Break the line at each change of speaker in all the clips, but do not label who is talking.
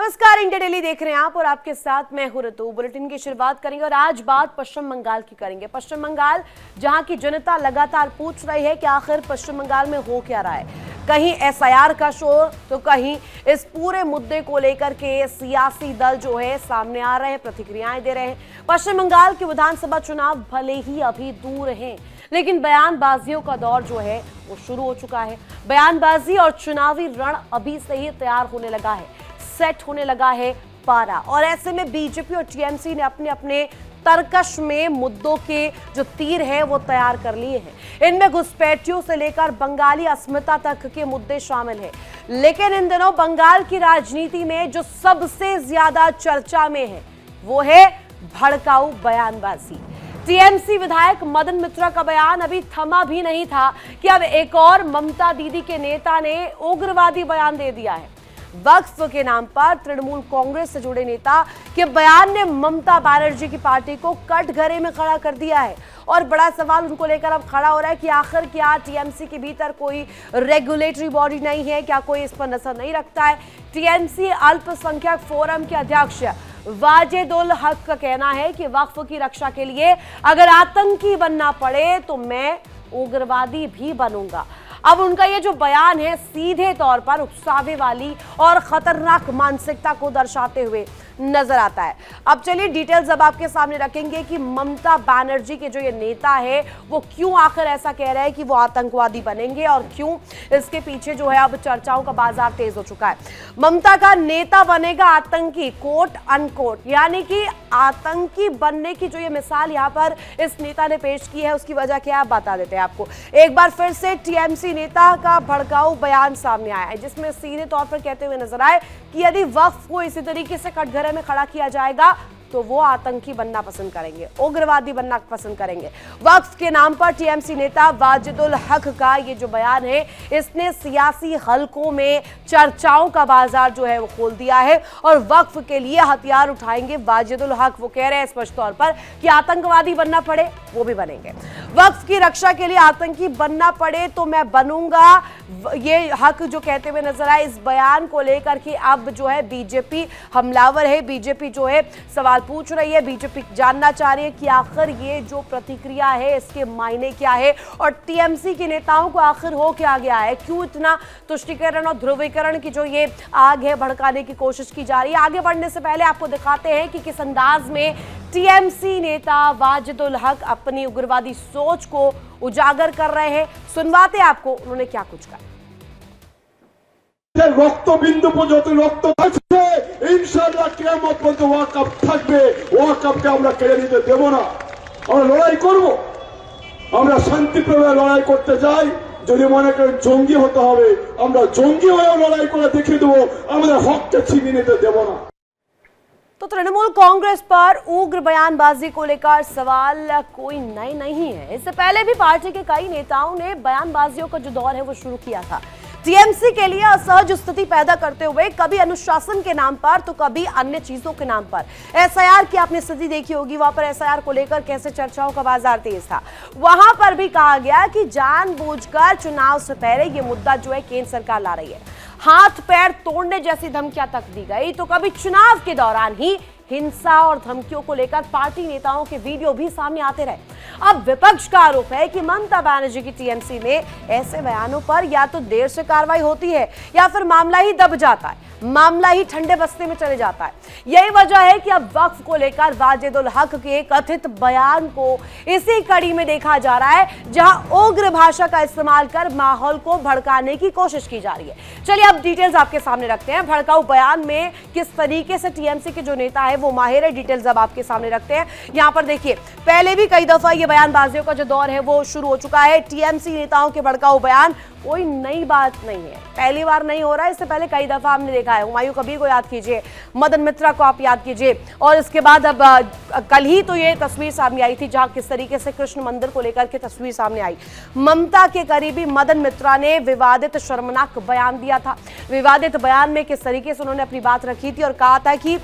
नमस्कार, India daily देख रहे हैं आप और आपके साथ मैं हूं ऋतु। बुलेटिन की शुरुआत करेंगे और आज बात पश्चिम बंगाल की करेंगे। पश्चिम बंगाल जहां की जनता लगातार पूछ रही है कि आखिर पश्चिम बंगाल में हो क्या रहा है। कहीं एसआईआर का शोर तो कहीं इस पूरे मुद्दे को लेकर के सियासी दल जो है सामने आ रहे हैं, प्रतिक्रियाएं दे रहे हैं। पश्चिम बंगाल के विधानसभा चुनाव भले ही अभी दूर हैं, लेकिन बयानबाजियों का दौर जो है वो शुरू हो चुका है। बयानबाजी और चुनावी रण अभी से ही तैयार होने लगा है, सेट होने लगा है पारा। और ऐसे में बीजेपी और टीएमसी ने अपने अपने तर्कश में मुद्दों के जो तीर है वो तैयार कर लिए हैं। इनमें घुसपैठियों से लेकर बंगाली अस्मिता तक के मुद्दे शामिल हैं। लेकिन इन दिनों बंगाल की राजनीति में जो सबसे ज्यादा चर्चा में है वो है भड़काऊ बयानबाजी। टीएमसी विधायक मदन मित्रा का बयान अभी थमा भी नहीं था कि अब एक और ममता दीदी के नेता ने उग्रवादी बयान दे दिया है। वक्फ के नाम पर तृणमूल कांग्रेस से जुड़े नेता के बयान ने ममता बनर्जी की पार्टी को कटघरे में खड़ा कर दिया है। और बड़ा सवाल उनको लेकर अब खड़ा हो रहा है कि आखिर क्या टीएमसी के भीतर कोई रेगुलेटरी बॉडी नहीं है, क्या कोई इस पर नजर नहीं रखता है। टीएमसी अल्पसंख्यक फोरम के अध्यक्ष वाजिद उल हक का कहना है कि वक्फ की रक्षा के लिए अगर आतंकी बनना पड़े तो मैं उग्रवादी भी बनूंगा। अब उनका ये जो बयान है सीधे तौर पर उकसावे वाली और खतरनाक मानसिकता को दर्शाते हुए नजर आता है। अब चलिए डिटेल्स अब आपके सामने रखेंगे कि ममता बनर्जी के जो ये नेता है वो क्यों आखिर ऐसा कह रहे हैं कि वो आतंकवादी बनेंगे और क्यों इसके पीछे जो है अब चर्चाओं का बाजार तेज हो चुका है। ममता का नेता बनेगा आतंकी, कोट अनकोट, यानी कि आतंकी बनने की जो ये मिसाल यहाँ पर इस नेता ने पेश की है उसकी वजह क्या है आप बता देते हैं आपको। एक बार फिर से टीएमसी नेता का भड़काऊ बयान सामने आया है जिसमें सीधे तौर पर कहते हुए नजर आए कि यदि वक्फ को इसी तरीके से कटघरे में खड़ा किया जाएगा तो वो आतंकी बनना पसंद करेंगे, उग्रवादी बनना पसंद करेंगे। वक्फ के नाम पर टीएमसी नेता वाजिद उल हक का ये जो बयान है इसने सियासी हलकों में चर्चाओं का बाजार जो है वो खोल दिया है और वक्फ के लिए हथियार उठाएंगे वाजिद उल हक। वो कह रहे हैं स्पष्ट तौर पर कि आतंकवादी बनना पड़े वो भी बनेंगे, वक्फ की रक्षा के लिए आतंकी बनना पड़े तो मैं बनूंगा। ये हक जो कहते हुए नजर आए इस बयान को लेकर कि अब जो है बीजेपी हमलावर है, बीजेपी जो है सवाल पूछ रही है, बीजेपी जानना चाह रही है कि आखिर ये जो प्रतिक्रिया है इसके मायने क्या है और टीएमसी के नेताओं को आखिर हो क्या गया है, क्यों इतना तुष्टीकरण और ध्रुवीकरण की जो ये आग है भड़काने की कोशिश की जा रही है। आगे बढ़ने से पहले आपको दिखाते हैं कि किस अंदाज में टीएमसी नेता वाजिद उल हक अपनी उग्रवादी सोच को उजागर कर रहे हैं। सुनवाते आपको उन्होंने क्या कुछ कहा।
রক্তবিন্দু পর্যন্ত রক্ত থাকবে ইনশাআল্লাহ কিয়ামত পর্যন্ত ওয়াকফ থাকবে, ওয়াকফকে আমরা কেড়ে নিতে দেব না। আমরা লড়াই করব, আমরা শান্তিপ্রিয় লড়াই করতে যাই। যদি মনে করেন জঙ্গি হতে হবে আমরা জঙ্গি হয়েও লড়াই করে দেখিয়ে দেবো, আমাদের হককে ছিনিয়ে নিতে দেব না।
तो तृणमूल कांग्रेस पर उग्र बयानबाजी को लेकर सवाल कोई नए नहीं है। इससे पहले भी पार्टी के कई नेताओं ने बयानबाजियों का जो दौर है वो शुरू किया था। टीएमसी के लिए असहज स्थिति पैदा करते हुए कभी अनुशासन के नाम पर तो कभी अन्य चीजों के नाम पर। एसआईआर की आपने स्थिति देखी होगी, वहां पर एसआईआर को लेकर कैसे चर्चाओं का बाजार तेज था। वहां पर भी कहा गया कि जानबूझकर चुनाव से पहले ये मुद्दा जो है केंद्र सरकार ला रही है। हाथ पैर तोड़ने जैसी धमकियां तक दी गई तो कभी चुनाव के दौरान ही हिंसा और धमकियों को लेकर पार्टी नेताओं के वीडियो भी सामने आते रहे। अब विपक्ष का आरोप है कि ममता बनर्जी की टीएमसी में ऐसे बयानों पर या तो देर से कार्रवाई होती है या फिर मामला ही दब जाता है, मामला ही ठंडे बस्ते में चले जाता है। यही वजह है कि अब वक्फ को लेकर वाजिद उल हक के कथित बयान को इसी कड़ी में देखा जा रहा है जहां उग्र भाषा का इस्तेमाल कर माहौल को भड़काने की कोशिश की जा रही है। चलिए अब डिटेल्स आपके सामने रखते हैं। भड़काऊ बयान में किस तरीके से टीएमसी के जो नेता है वो माहिर है, डिटेल्स अब आपके सामने रखते हैं। यहां पर देखिए पहले भी कई दफा ये बयानबाजियों का जो दौर है वो शुरू हो चुका है। टीएमसी नेताओं के भड़काऊ बयान कोई नई बात नहीं है, पहली बार नहीं हो रहा है, इससे पहले कई दफा हमने देखा है। हुमायूं कबीर को याद कीजिए, मदन मित्रा को आप याद कीजिए और इसके बाद अब कल ही तो ये तस्वीर सामने आई थी जहां किस तरीके से कृष्ण मंदिर को लेकर के तस्वीर सामने आई। ममता के करीबी मदन मित्रा ने विवादित शर्मनाक बयान दिया था। विवादित बयान में किस तरीके से उन्होंने अपनी बात रखी थी और कहा था कि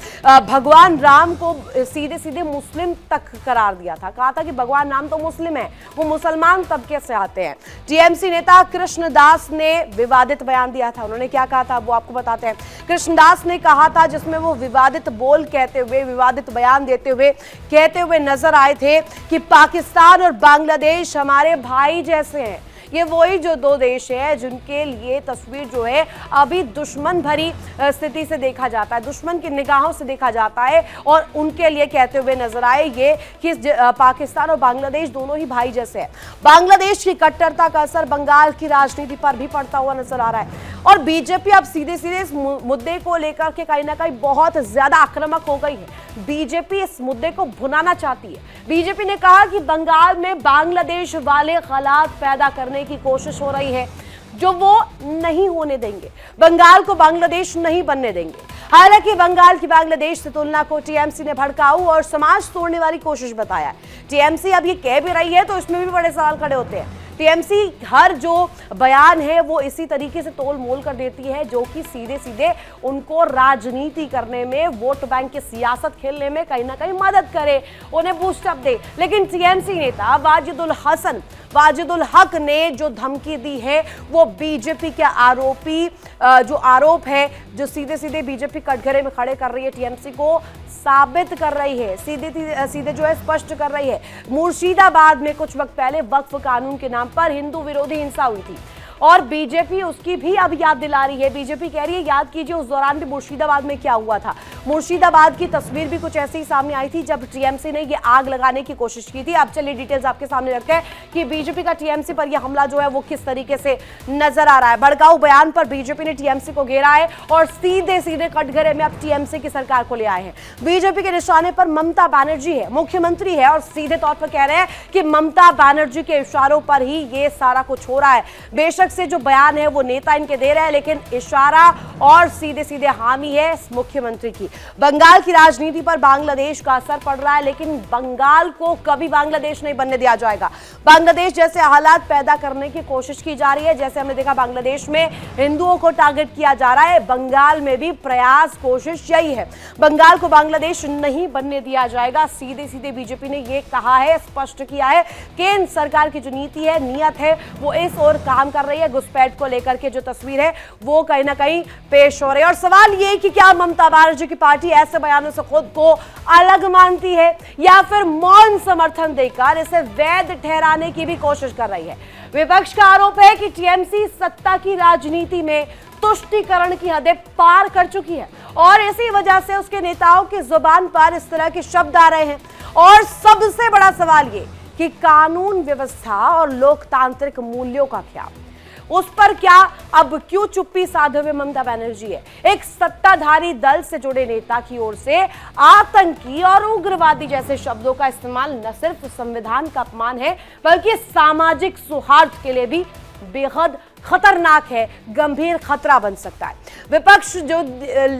भगवान भगवान राम को सीधे सीधे मुस्लिम तक करार दिया था, कहा था कि भगवान राम तो मुस्लिम है, वो मुसलमान तबके से आते हैं। टीएमसी नेता कृष्णदास ने विवादित बयान दिया था। उन्होंने क्या कहा था वो आपको बताते हैं। कृष्णदास ने कहा था, जिसमें वो विवादित बोल कहते हुए, विवादित बयान देते हुए कहते हुए नजर आए थे कि पाकिस्तान और बांग्लादेश हमारे भाई जैसे हैं। ये वही जो दो देश है जिनके लिए तस्वीर जो है अभी दुश्मन भरी स्थिति से देखा जाता है, दुश्मन की निगाहों से देखा जाता है, और उनके लिए कहते हुए नजर आए ये कि पाकिस्तान और बांग्लादेश दोनों ही भाई जैसे हैं। बांग्लादेश की कट्टरता का असर बंगाल की राजनीति पर भी पड़ता हुआ नजर आ रहा है, और बीजेपी अब सीधे सीधे इस मुद्दे को लेकर के कहीं ना कहीं बहुत ज्यादा आक्रामक हो गई है। बीजेपी इस मुद्दे को भुनाना चाहती है। बीजेपी ने कहा कि बंगाल में बांग्लादेश वाले हालात पैदा करने की कोशिश हो रही है, जो वो नहीं होने देंगे। बंगाल को बांग्लादेश नहीं बनने देंगे। हालांकि बंगाल की बांग्लादेश से तुलना को टीएमसी ने भड़काऊ और समाज तोड़ने वाली कोशिश बताया है। टीएमसी अब ये कह भी रही है तो इसमें भी बड़े सवाल खड़े होते हैं। टीएमसी हर जो बयान है वो इसी तरीके से तोल मोल कर देती है जो कि सीधे सीधे उनको राजनीति करने में, वोट बैंक की सियासत खेलने में कहीं ना कहीं मदद करे, उन्हें बूस्टअप दे। लेकिन टीएमसी नेता वाजिदुल हक ने जो धमकी दी है वो बीजेपी के आरोप है जो सीधे सीधे बीजेपी कटघरे में खड़े कर रही है, टीएमसी को साबित कर रही है, सीधे जो है स्पष्ट कर रही है। मुर्शिदाबाद में कुछ वक्त पहले वक्फ कानून के नाम पर हिंदू विरोधी हिंसा हुई थी और बीजेपी उसकी भी अब याद दिला रही है। बीजेपी कह रही है याद कीजिए उस दौरान भी मुर्शिदाबाद में क्या हुआ था। मुर्शिदाबाद की तस्वीर भी कुछ ऐसी ही सामने आई थी जब टीएमसी ने ये आग लगाने की कोशिश की थी। अब चलिए डिटेल्स आपके सामने रखते हैं कि बीजेपी का टीएमसी पर यह हमला जो है वो किस तरीके से नजर आ रहा है। भड़काऊ बयान पर बीजेपी ने टीएमसी को घेरा है और सीधे सीधे कटघरे में अब टीएमसी की सरकार को ले आए हैं। बीजेपी के निशाने पर ममता बनर्जी है, मुख्यमंत्री है, और सीधे तौर पर कह रहे हैं कि ममता बनर्जी के इशारों पर ही ये सारा कुछ हो रहा है। बेशक से जो बयान है वो नेता इनके दे रहे हैं, लेकिन इशारा और सीधे सीधे हामी है मुख्यमंत्री की। बंगाल की राजनीति पर बांग्लादेश का असर पड़ रहा है, लेकिन बंगाल को कभी बांग्लादेश नहीं बनने दिया जाएगा। बांग्लादेश जैसे हालात पैदा करने की कोशिश की जा रही है, जैसे हमने देखा बांग्लादेश में हिंदुओं को टारगेट किया जा रहा है, बंगाल में भी प्रयास कोशिश यही है। बंगाल को बांग्लादेश नहीं बनने दिया जाएगा। सीधे सीधे बीजेपी ने यह कहा है, स्पष्ट किया है, केंद्र सरकार की जो नीति है, नियत है, वो इस ओर काम कर रही है। घुसपैठ को लेकर के जो तस्वीर है वो कहीं ना कहीं पेश हो रही है। और सवाल ये कि क्या ममता बनर्जी की पार्टी ऐसे बयानों से खुद को अलग मानती है या फिर मौन समर्थन देकर इसे वैध ठहराने की भी कोशिश कर रही है। विपक्ष का आरोप है कि टीएमसी सत्ता की राजनीति में तुष्टीकरण की हदें पार कर चुकी है और इसी वजह से उसके नेताओं की जुबान पर इस तरह के शब्द आ रहे हैं। और सबसे बड़ा सवाल ये कि कानून व्यवस्था और लोकतांत्रिक मूल्यों का क्या, उस पर क्या अब क्यों चुप्पी साधे हुए ममता बनर्जी है। एक सत्ताधारी दल से जुड़े नेता की ओर से आतंकी और उग्रवादी जैसे शब्दों का इस्तेमाल न सिर्फ संविधान का अपमान है बल्कि सामाजिक सौहार्द के लिए भी बेहद खतरनाक है, गंभीर खतरा बन सकता है। विपक्ष जो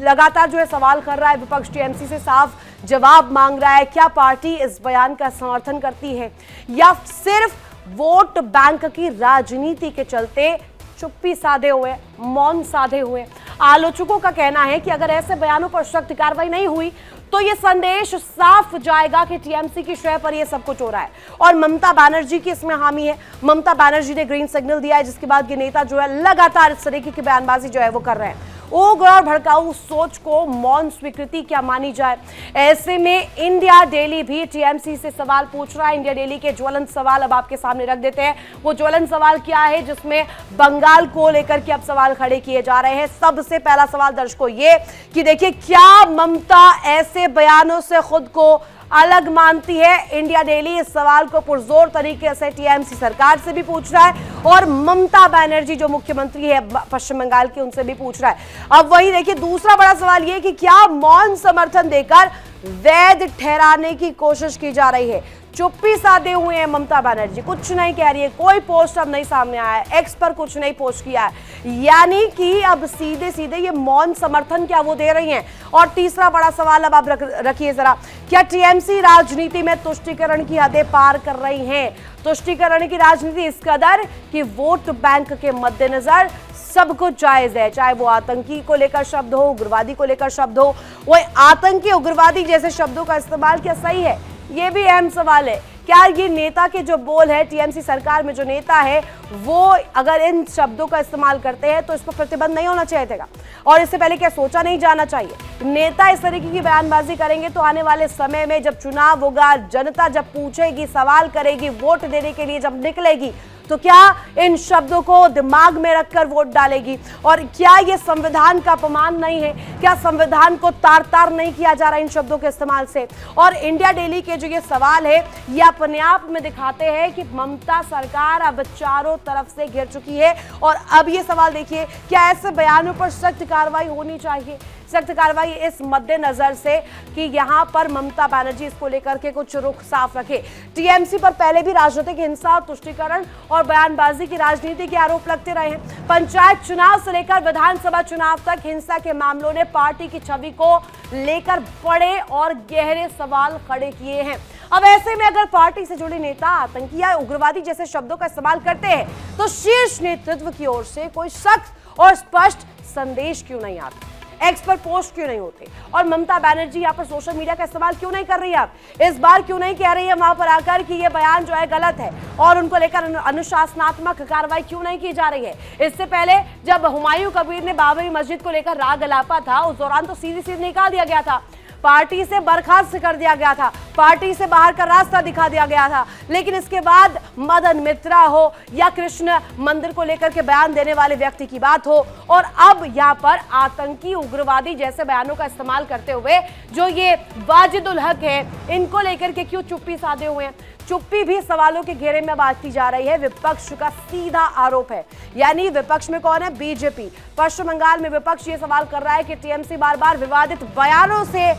लगातार जो है सवाल कर रहा है, विपक्ष टीएमसी से साफ जवाब मांग रहा है। क्या पार्टी इस बयान का समर्थन करती है या सिर्फ वोट बैंक की राजनीति के चलते चुप्पी साधे हुए, मौन साधे हुए। आलोचकों का कहना है कि अगर ऐसे बयानों पर सख्त कार्रवाई नहीं हुई तो यह संदेश साफ जाएगा कि टीएमसी की शय पर यह सब कुछ हो रहा है और ममता बनर्जी की इसमें हामी है। ममता बनर्जी ने ग्रीन सिग्नल दिया है, जिसके बाद ये नेता जो है लगातार इस तरीके की बयानबाजी जो है वो कर रहे हैं। उग्र और भड़काऊ सोच को मौन स्वीकृति क्या मानी जाए। ऐसे में इंडिया डेली भी टीएमसी से सवाल पूछ रहा है। इंडिया डेली के ज्वलंत सवाल अब आपके सामने रख देते हैं। वो ज्वलंत सवाल क्या है जिसमें बंगाल को लेकर के अब सवाल खड़े किए जा रहे हैं। सबसे पहला सवाल दर्शकों ये कि देखिए, क्या ममता ऐसे बयानों से खुद को अलग मानती है। इंडिया डेली इस सवाल को पुरजोर तरीके से टीएमसी सरकार से भी पूछ रहा है और ममता बनर्जी जो मुख्यमंत्री है पश्चिम बंगाल की, उनसे भी पूछ रहा है। अब वही देखिए, दूसरा बड़ा सवाल ये कि क्या मौन समर्थन देकर वैध ठहराने की कोशिश की जा रही है। चुप्पी साधे हुए हैं ममता बनर्जी, कुछ नहीं कह रही है, कोई पोस्ट अब नहीं सामने आया है, एक्स पर कुछ नहीं पोस्ट किया है, यानी कि अब सीधे सीधे ये मौन समर्थन क्या वो दे रही हैं। और तीसरा बड़ा सवाल अब आप रखिए जरा, क्या टीएमसी राजनीति में तुष्टीकरण की हदें पार कर रही हैं? तुष्टीकरण की राजनीति इस कदर कि वोट बैंक के मद्देनजर सब कुछ जायज है, चाहे वो आतंकी को लेकर शब्द हो, उग्रवादी को लेकर शब्द हो। वो आतंकी उग्रवादी जैसे शब्दों का इस्तेमाल क्या सही है? ये भी अहम सवाल है। क्या ये नेता के जो बोल है, टीएमसी सरकार में जो नेता है वो अगर इन शब्दों का इस्तेमाल करते हैं तो इस पर प्रतिबंध नहीं होना चाहिए था? और इससे पहले क्या सोचा नहीं जाना चाहिए? नेता इस तरीके की बयानबाजी करेंगे तो आने वाले समय में जब चुनाव होगा, जनता जब पूछेगी, सवाल करेगी, वोट देने के लिए जब निकलेगी, तो क्या इन शब्दों को दिमाग में रखकर वोट डालेगी? और क्या ये संविधान का अपमान नहीं है? क्या संविधान को तार तार नहीं किया जा रहा इन शब्दों के इस्तेमाल से? और इंडिया डेली के जो ये सवाल है, ये अपने आप में दिखाते हैं कि ममता सरकार अब चारों तरफ से घिर चुकी है। और अब ये सवाल देखिए, क्या ऐसे बयानों पर सख्त कार्रवाई होनी चाहिए? सख्त कार्रवाई इस मद्देनजर से कि यहां पर ममता बनर्जी इसको लेकर के कुछ रुख साफ रखे। टीएमसी पर पहले भी राजनीतिक हिंसा, तुष्टीकरण और बयानबाजी की राजनीति के आरोप लगते रहे हैं। पंचायत चुनाव से लेकर विधानसभा चुनाव तक हिंसा के मामलों ने पार्टी की छवि को लेकर बड़े और गहरे सवाल खड़े किए हैं। अब ऐसे में अगर पार्टी से जुड़े नेता आतंकी या उग्रवादी जैसे शब्दों का इस्तेमाल करते हैं तो शीर्ष नेतृत्व की ओर से कोई सख्त और स्पष्ट संदेश क्यों नहीं आता? एक्स पर पोस्ट क्यों नहीं होते? और ममता बनर्जी यहाँ पर सोशल मीडिया का इस्तेमाल क्यों नहीं कर रही है? आप इस बार क्यों नहीं कह रही है वहां पर आकर कि ये बयान जो है गलत है, और उनको लेकर अनुशासनात्मक कार्रवाई क्यों नहीं की जा रही है? इससे पहले जब हुमायूं कबीर ने बाबरी मस्जिद को लेकर राग अलापा था, उस दौरान तो सीधे सीधे निकाल दिया गया था, पार्टी से बर्खास्त कर दिया गया था, पार्टी से बाहर का रास्ता दिखा दिया गया था। लेकिन इसके बाद मदन मित्रा हो या कृष्ण मंदिर को लेकर के बयान देने वाले व्यक्ति की बात हो, और अब यहाँ पर आतंकी उग्रवादी जैसे बयानों का इस्तेमाल करते हुए जो ये वाजिदुल हक है, इनको लेकर के क्यों चुप्पी साधे हुए हैं? चुप्पी भी सवालों के घेरे में बांटती जा रही है। विपक्ष का सीधा आरोप है, यानी विपक्ष में कौन है? बीजेपी। पश्चिम बंगाल में विपक्ष ये सवाल कर रहा है कि टीएमसी बार बार विवादित बयानों से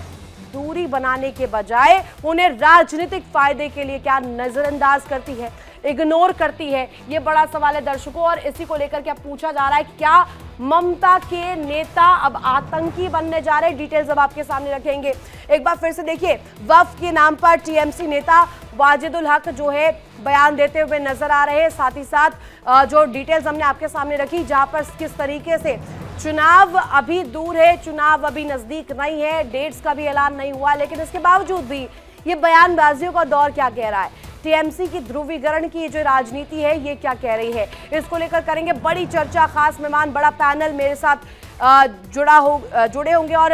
दूरी बनाने के बजाय उन्हें राजनीतिक फायदे के लिए क्या नजरअंदाज करती है, इग्नोर करती है? ये बड़ा सवाल है दर्शकों, और इसी को लेकर क्या पूछा जा रहा है कि क्या ममता के नेता अब आतंकी बनने जा रहे हैं? डिटेल्स अब आपके सामने रखेंगे। एक बार फिर से देखिए, वक्फ के नाम पर टीएमसी नेता वाजिदुल हक जो है बयान देते हुए नजर आ रहे हैं। साथ ही साथ जो डिटेल्स हमने आपके सामने रखी, जहां पर किस तरीके से चुनाव अभी दूर है, चुनाव अभी नजदीक नहीं है, डेट्स का भी ऐलान नहीं हुआ, लेकिन इसके बावजूद भी ये बयानबाजियों का दौर क्या कह रहा है? टीएमसी की ध्रुवीकरण की जो राजनीति है ये क्या कह रही है? इसको लेकर करेंगे बड़ी चर्चा। खास मेहमान, बड़ा पैनल मेरे साथ जुड़े होंगे, और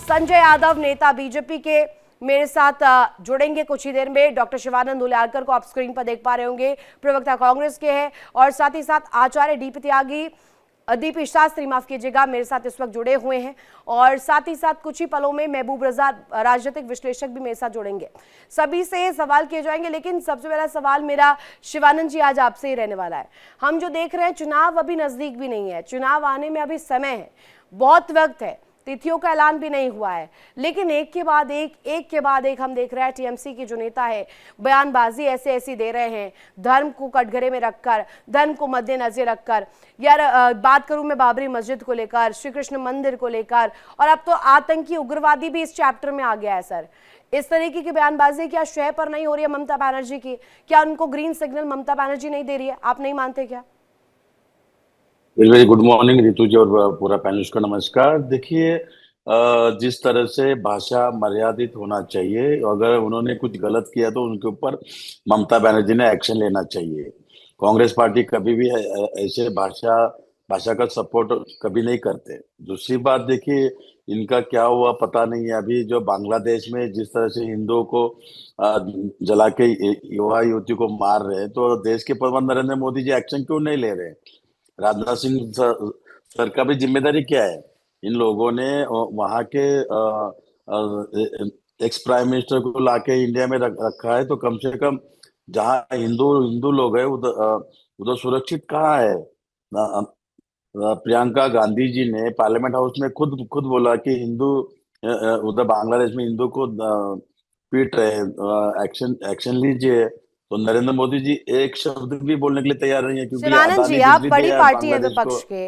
संजय यादव नेता बीजेपी के मेरे साथ जुड़ेंगे कुछ ही देर में। डॉक्टर शिवानंद उलियालकर को आप स्क्रीन पर देख पा रहे होंगे, प्रवक्ता कांग्रेस के हैं, और साथ ही साथ आचार्य दीपी शास्त्री, माफ कीजिएगा, मेरे साथ इस वक्त जुड़े हुए हैं। और साथ ही साथ कुछ ही पलों में महबूब रजा, राजनीतिक विश्लेषक भी मेरे साथ जुड़ेंगे। सभी से सवाल किए जाएंगे, लेकिन सबसे पहला सवाल मेरा शिवानंद जी आज आपसे ही रहने वाला है। हम जो देख रहे हैं, चुनाव अभी नजदीक भी नहीं है, चुनाव आने में अभी समय है, बहुत वक्त है, तिथियों का ऐलान भी नहीं हुआ है, लेकिन एक के बाद एक हम देख रहे हैं टीएमसी के जो नेता है बयानबाजी ऐसी दे रहे हैं, धर्म को कटघरे में रखकर, धर्म को मद्देनजर रखकर। यार बात करूं मैं बाबरी मस्जिद को लेकर, श्री कृष्ण मंदिर को लेकर, और अब तो आतंकी उग्रवादी भी इस चैप्टर में आ गया है। सर, इस तरीके की बयानबाजी क्या शय पर नहीं हो रही है ममता बनर्जी की? क्या उनको ग्रीन सिग्नल ममता बनर्जी नहीं दे रही है? आप नहीं मानते क्या?
वेरी गुड मॉर्निंग रितु जी और पूरा पैनल को नमस्कार। देखिए, जिस तरह से भाषा मर्यादित होना चाहिए, अगर उन्होंने कुछ गलत किया तो उनके ऊपर ममता बनर्जी ने एक्शन लेना चाहिए। कांग्रेस पार्टी कभी भी ऐसे भाषा का सपोर्ट कभी नहीं करते। दूसरी बात देखिए, इनका क्या हुआ पता नहीं है। अभी जो बांग्लादेश में जिस तरह से हिंदुओं को जला के युवा युवती को मार रहे हैं, तो देश के प्रधानमंत्री नरेंद्र मोदी जी एक्शन क्यों नहीं ले रहे? राजनाथ सिंह सर का भी जिम्मेदारी क्या है? इन लोगों ने वहां के एक्स प्राइम मिनिस्टर को लाके इंडिया में रखा है, तो कम से कम जहाँ हिंदू लोग हैं उधर सुरक्षित कहाँ है? प्रियंका गांधी जी ने पार्लियामेंट हाउस में खुद बोला कि हिंदू उधर बांग्लादेश में हिंदू को पीट रहे हैं, एक्शन एक्शन लीजिए। तो नरेंद्र मोदी जी एक शब्द भी बोलने के लिए तैयार नहीं है, क्योंकि
शिवानंद जी,
अदानी
आप
बिजली
बड़ी
दिया है
पार्टी है
बांग्लादेश को।
विपक्ष के,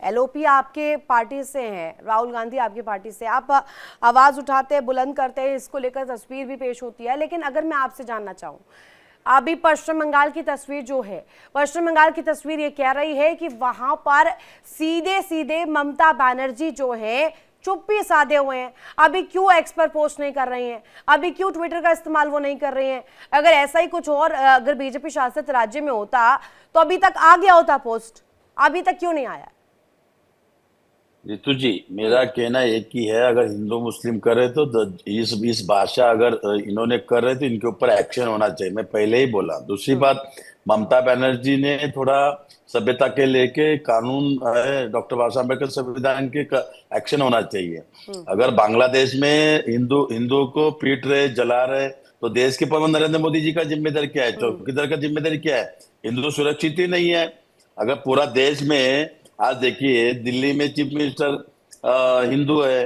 एलओपी आपके पार्टी से हैं, राहुल गांधी आपकी पार्टी से, आप आवाज उठाते हैं, बुलंद करते हैं, इसको लेकर तस्वीर भी पेश होती है। लेकिन अगर मैं आपसे जानना चाहूँ, अभी पश्चिम बंगाल की तस्वीर जो है, पश्चिम बंगाल की तस्वीर ये कह रही है कि वहां पर सीधे सीधे ममता बनर्जी जो है चुप्पी साधे हुए हैं। अभी क्यों एक्स पर पोस्ट नहीं कर रही हैं, अभी क्यों ट्विटर का इस्तेमाल वो नहीं कर रही हैं? अगर ऐसा ही कुछ और अगर बीजेपी शासित राज्य में होता तो अभी तक आ गया होता पोस्ट, अभी तक क्यों नहीं आया?
रितु जी, मेरा कहना एक ही है, अगर हिंदू मुस्लिम कर रहे तो इस भाषा अगर इन्होंने कर रहे तो इनके ऊपर एक्शन होना चाहिए, मैं पहले ही बोला। दूसरी बात, ममता बनर्जी ने थोड़ा सभ्यता के लेके कानून है, डॉक्टर बाबा साहब अम्बेडकर संविधान के एक्शन होना चाहिए। अगर बांग्लादेश में हिंदू को पीट रहे, जला रहे, तो देश के प्रधान नरेंद्र मोदी जी का जिम्मेदारी क्या है, चौकीदार का जिम्मेदारी क्या है? हिंदू सुरक्षित ही नहीं है। अगर पूरा देश में, आज देखिए दिल्ली में चीफ मिनिस्टर हिंदू है,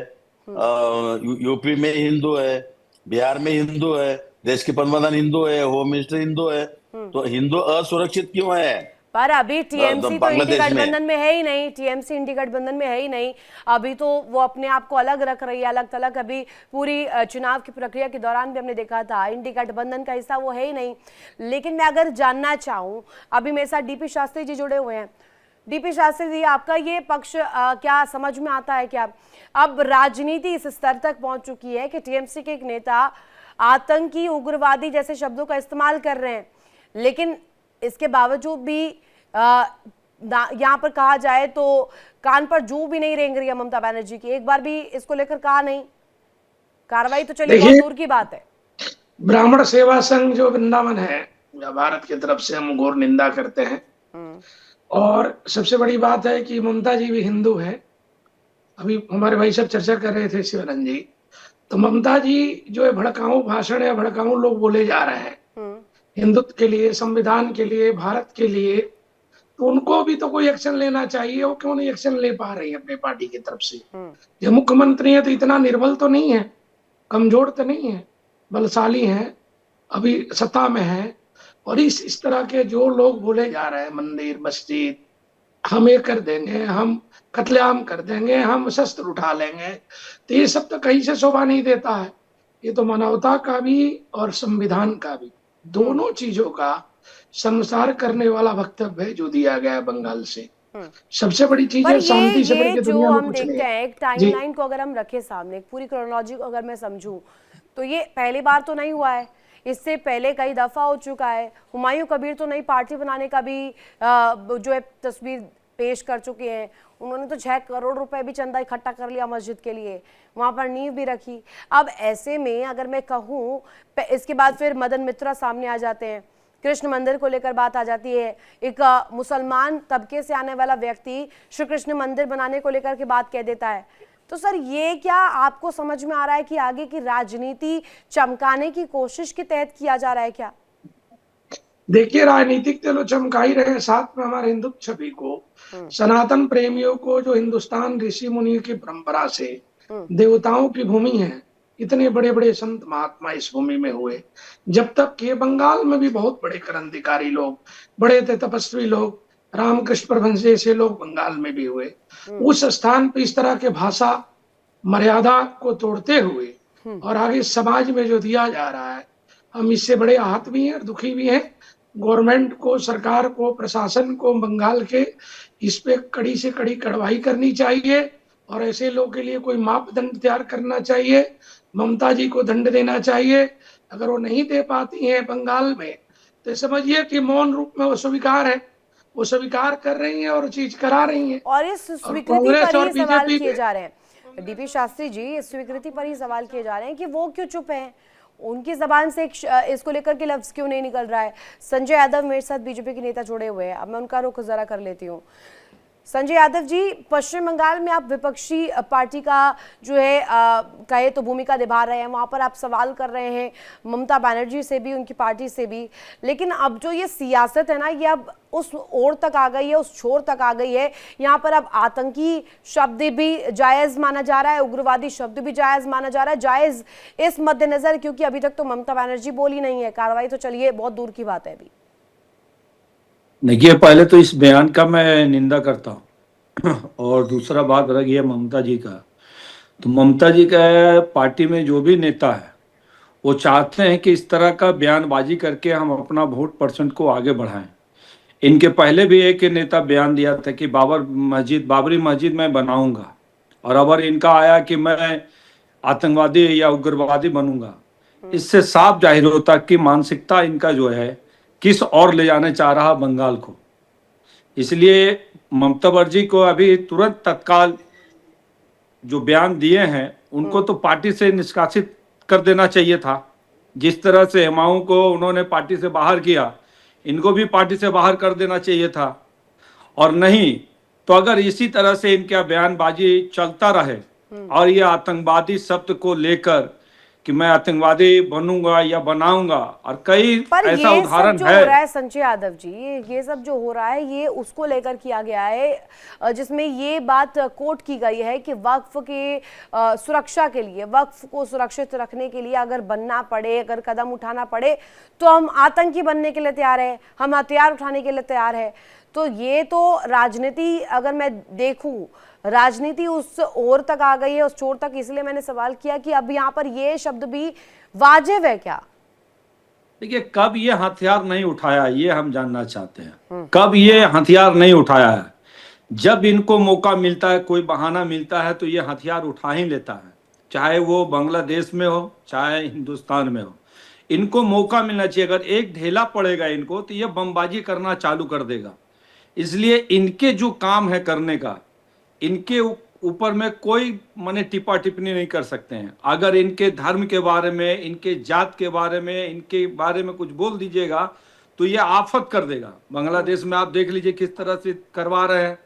यूपी में हिंदू है, बिहार में हिंदू है, देश के प्रधान हिंदू है, होम मिनिस्टर हिंदू है, तो हिंदू असुरक्षित क्यों है?
पर अभी टीएमसी तो इंडी
बांग्लादेश में
गठबंधन में है ही नहीं, टीएमसी इंडी गठबंधन में है ही नहीं। अभी तो वो अपने आप को अलग रख रही है, अलग थलग। अभी पूरी चुनाव की प्रक्रिया के दौरान भी हमने देखा था, इंडी गठबंधन का हिस्सा वो है ही नहीं। लेकिन मैं अगर जानना चाहूँ, अभी मेरे साथ डीपी शास्त्री जी जुड़े हुए हैं। डीपी शास्त्री जी, आपका ये पक्ष क्या समझ में आता है क्या? अब राजनीति इस स्तर तक पहुंच चुकी है कि टीएमसी के एक नेता आतंकी, उग्रवादी जैसे शब्दों का इस्तेमाल कर रहे हैं, लेकिन इसके बावजूद भी यहाँ पर कहा जाए तो कान पर जू भी नहीं रेंग रही है ममता बनर्जी की, एक बार भी इसको लेकर कहा नहीं। कार्रवाई तो चलिए बहुत दूर की बात है।
ब्राह्मण सेवा संघ जो वृंदावन है, भारत की तरफ से हम घोर निंदा करते हैं। और सबसे बड़ी बात है कि ममता जी भी हिंदू है। अभी हमारे भाई सब चर्चा कर रहे थे, शिवानंद जी, तो ममता जी जो है भड़काऊ भाषण या भड़काऊ लोग बोले जा रहे हैं हिंदुत्व के लिए, संविधान के लिए, भारत के लिए, तो उनको भी तो कोई एक्शन लेना चाहिए। वो क्यों नहीं एक्शन ले पा रही है अपनी पार्टी की तरफ से? जो मुख्यमंत्री है तो इतना निर्बल तो नहीं है, कमजोर तो नहीं है, बलशाली है, अभी सत्ता में है। और इस तरह के जो लोग बोले जा रहे हैं, मंदिर मस्जिद हम ये कर देंगे, हम कत्लेआम कर देंगे, हम शस्त्र उठा लेंगे, तो ये सब तो कहीं से शोभा नहीं देता है। ये तो मानवता का भी और संविधान का भी, दोनों चीजों का संसार करने वाला वक्तव्य है जो दिया गया है बंगाल से। सबसे बड़ी चीज है शांति से बढ़ के दुनिया में कुछ नहीं।
देखते हैं एक टाइमलाइन को अगर हम रखें सामने, एक पूरी क्रोनोलॉजी को अगर मैं समझूं, तो ये पहली बार तो नहीं हुआ है, इससे पहले कई दफा हो चुका है। हुमायूं कबीर तो नई पार्टी बनाने का भी जो है तस्वीर पेश कर चुके हैं। उन्होंने तो 6 करोड़ रुपए भी चंदा इकट्ठा कर लिया मस्जिद के लिए, वहां पर नींव भी रखी। अब ऐसे में अगर मैं कहूँ, इसके बाद फिर मदन मित्रा सामने आ जाते हैं, कृष्ण मंदिर को लेकर बात आ जाती है, एक मुसलमान तबके से आने वाला व्यक्ति श्री कृष्ण मंदिर बनाने को लेकर के बात कह देता है। तो सर, ये क्या आपको समझ में आ रहा है कि आगे की राजनीति चमकाने की कोशिश के तहत किया जा रहा है क्या?
देखिए, राजनीतिक तो चमका ही रहे, साथ में हमारे हिंदू छवि को, सनातन प्रेमियों को, जो हिंदुस्तान ऋषि मुनि की परंपरा से देवताओं की भूमि है, इतने बड़े बड़े संत महात्मा इस भूमि में हुए। जब तक के बंगाल में भी बहुत बड़े क्रांतिकारी लोग, बड़े तपस्वी लोग, रामकृष्ण परमहंस जैसे लोग बंगाल में भी हुए। उस स्थान पर इस तरह के भाषा मर्यादा को तोड़ते हुए और आगे समाज में जो दिया जा रहा है, हम इससे बड़े आहत भी हैं और दुखी भी हैं। गवर्नमेंट को, सरकार को, प्रशासन को बंगाल के इस पे कड़ी से कड़ी कार्रवाई करनी चाहिए और ऐसे लोगों के लिए कोई मापदंड तैयार करना चाहिए। ममता जी को दंड देना चाहिए। अगर वो नहीं दे पाती हैं बंगाल में, तो समझिए कि मौन रूप में वो स्वीकार है, वो स्वीकार कर रही हैं और चीज करा रही हैं।
और इस स्वीकृति पर ही सवाल किए जा रहे हैं डीपी शास्त्री जी, इस स्वीकृति पर ही सवाल किए जा रहे हैं कि वो क्यों चुप हैं, उनकी जबान से इसको लेकर के लफ्ज क्यों नहीं निकल रहा है। संजय यादव मेरे साथ बीजेपी के नेता जुड़े हुए हैं, अब मैं उनका रुख जरा कर लेती हूँ। संजय यादव जी, पश्चिम बंगाल में आप विपक्षी पार्टी का जो है कहे तो भूमिका निभा रहे हैं, वहां पर आप सवाल कर रहे हैं ममता बनर्जी से भी, उनकी पार्टी से भी, लेकिन अब जो ये सियासत है ना, ये अब उस ओर तक आ गई है, उस छोर तक आ गई है। यहाँ पर अब आतंकी शब्द भी जायज माना जा रहा है, उग्रवादी शब्द भी जायज माना जा रहा है। जायज इस मद्देनजर क्योंकि अभी तक तो ममता बनर्जी बोली नहीं है, कार्रवाई तो चलिए बहुत दूर की बात है अभी।
देखिए, पहले तो इस बयान का मैं निंदा करता हूँ और दूसरा बात रह गया ममता जी का। तो ममता जी का पार्टी में जो भी नेता है वो चाहते हैं कि इस तरह का बयानबाजी करके हम अपना वोट परसेंट को आगे बढ़ाएं। इनके पहले भी एक नेता बयान दिया था कि बाबरी मस्जिद मैं बनाऊंगा, और अगर इनका आया कि मैं आतंकवादी या उग्रवादी बनूंगा, इससे साफ जाहिर होता कि मानसिकता इनका जो है किस और ले जाने चाह रहा बंगाल को। इसलिए ममता बनर्जी को अभी तुरंत तत्काल जो बयान दिए हैं उनको तो पार्टी से निष्कासित कर देना चाहिए था। जिस तरह से हुमायूं को उन्होंने पार्टी से बाहर किया, इनको भी पार्टी से बाहर कर देना चाहिए था। और नहीं तो अगर इसी तरह से इनका बयानबाजी चलता रहे और ये आतंकवादी शब्द को लेकर कि मैं आतंकवादी बनूंगा या बनाऊंगा, और कई ऐसा उदाहरण
जो हो रहा है संजय यादव जी, ये सब जो हो रहा है ये उसको लेकर किया गया है जिसमें ये बात कोट की गई है कि वक्फ के सुरक्षा के लिए, वक्फ को सुरक्षित रखने के लिए अगर बनना पड़े, अगर कदम उठाना पड़े तो हम आतंकी बनने के लिए तैयार है, हम हथियार उठाने के लिए तैयार है। तो ये तो राजनीति, अगर मैं देखूं राजनीति उस ओर तक आ गई है, उस छोर तक। इसलिए मैंने सवाल किया कि अब यहाँ पर ये शब्द भी वाजिब है क्या?
देखिए, कब ये हथियार नहीं उठाया ये हम जानना चाहते हैं। कब ये हथियार नहीं उठाया है? जब इनको मौका मिलता है, कोई बहाना मिलता है तो ये हथियार उठा ही लेता है, चाहे वो बांग्लादेश में हो चाहे हिंदुस्तान में हो। इनको मौका मिलना चाहिए। अगर एक ढेला पड़ेगा इनको तो ये बमबाजी करना चालू कर देगा। इसलिए इनके जो काम है करने का, इनके ऊपर में कोई माने टिप्पा टिप्पणी नहीं कर सकते हैं। अगर इनके धर्म के बारे में, इनके जात के बारे में, इनके बारे में कुछ बोल दीजिएगा तो ये आफत कर देगा। बांग्लादेश में आप देख लीजिए किस तरह से करवा रहे हैं।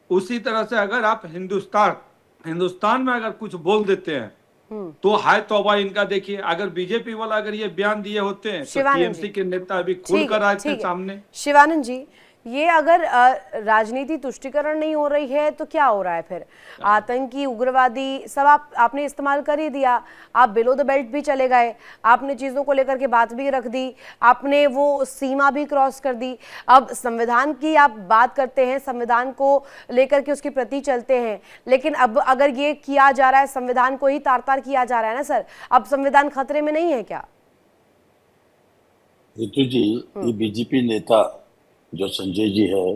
उसी तरह से अगर आप हिंदुस्तान में अगर कुछ बोल देते हैं तो हाय तौबा इनका। देखिए, अगर बीजेपी वाला अगर ये बयान दिए होते हैं तो टीएमसी के नेता अभी खुलकर आए थे सामने।
शिवानंद जी, ये अगर राजनीति तुष्टिकरण नहीं हो रही है तो क्या हो रहा है फिर? आतंकी, उग्रवादी सब आपने इस्तेमाल कर ही दिया। आप बिलो द बेल्ट भी चले गए, आपने चीज़ों को लेकर के बात भी रख दी, आपने वो सीमा भी क्रॉस कर दी। अब संविधान की आप बात करते हैं, संविधान को लेकर के उसके प्रति चलते हैं, लेकिन अब अगर ये किया जा रहा है, संविधान को ही तार तार किया जा रहा है ना सर, अब संविधान खतरे में नहीं है क्या?
रितु जी, ये बीजेपी नेता जो संजय जी है,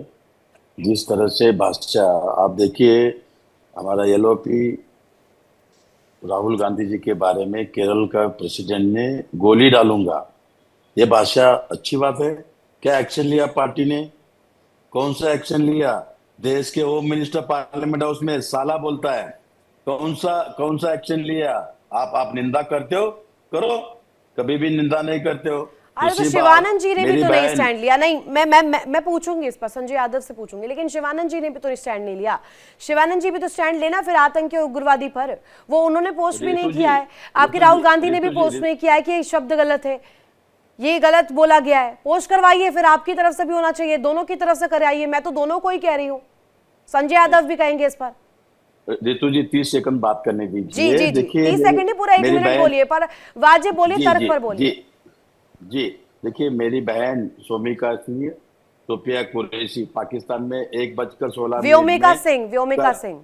जिस तरह से भाषा, आप देखिए हमारा एलओपी राहुल गांधी जी के बारे में केरल का प्रेसिडेंट ने गोली डालूंगा, ये भाषा अच्छी बात है क्या? एक्शन लिया पार्टी ने? कौन सा एक्शन लिया? देश के होम मिनिस्टर पार्लियामेंट हाउस में साला बोलता है, कौन सा एक्शन लिया? आप निंदा करते हो, करो, कभी भी निंदा नहीं करते हो।
अरे तो शिवानंद जी ने भी तो नहीं स्टैंड लिया। नहीं, मैं पूछूंगी इस पर, संजय यादव से पूछूंगी, लेकिन शिवानंद जी ने भी तो स्टैंड नहीं लिया। शिवानंद जी भी तो स्टैंड लेना फिर आतंकी और उग्रवादी पर। वो उन्होंने पोस्ट भी नहीं किया है, आपके राहुल गांधी ने भी पोस्ट नहीं किया है कि ये शब्द गलत है, ये गलत बोला गया है। पोस्ट करवाइए, फिर आपकी तरफ से भी होना चाहिए, दोनों की तरफ से कराइए। मैं तो दोनों को ही कह रही हूँ, संजय यादव भी कहेंगे इस पर।
रितु जी 30 सेकंड बात करने दीजिए।
जी जी, 30 सेकंड नहीं, पूरा 1 मिनट बोलिए, पर वाजिब बोलिए, तर्क पर बोलिए।
जी, देखिए, मेरी बहन सोमिका सिंह, सोफिया कुरैशी पाकिस्तान में 1:16
व्योमिका सिंह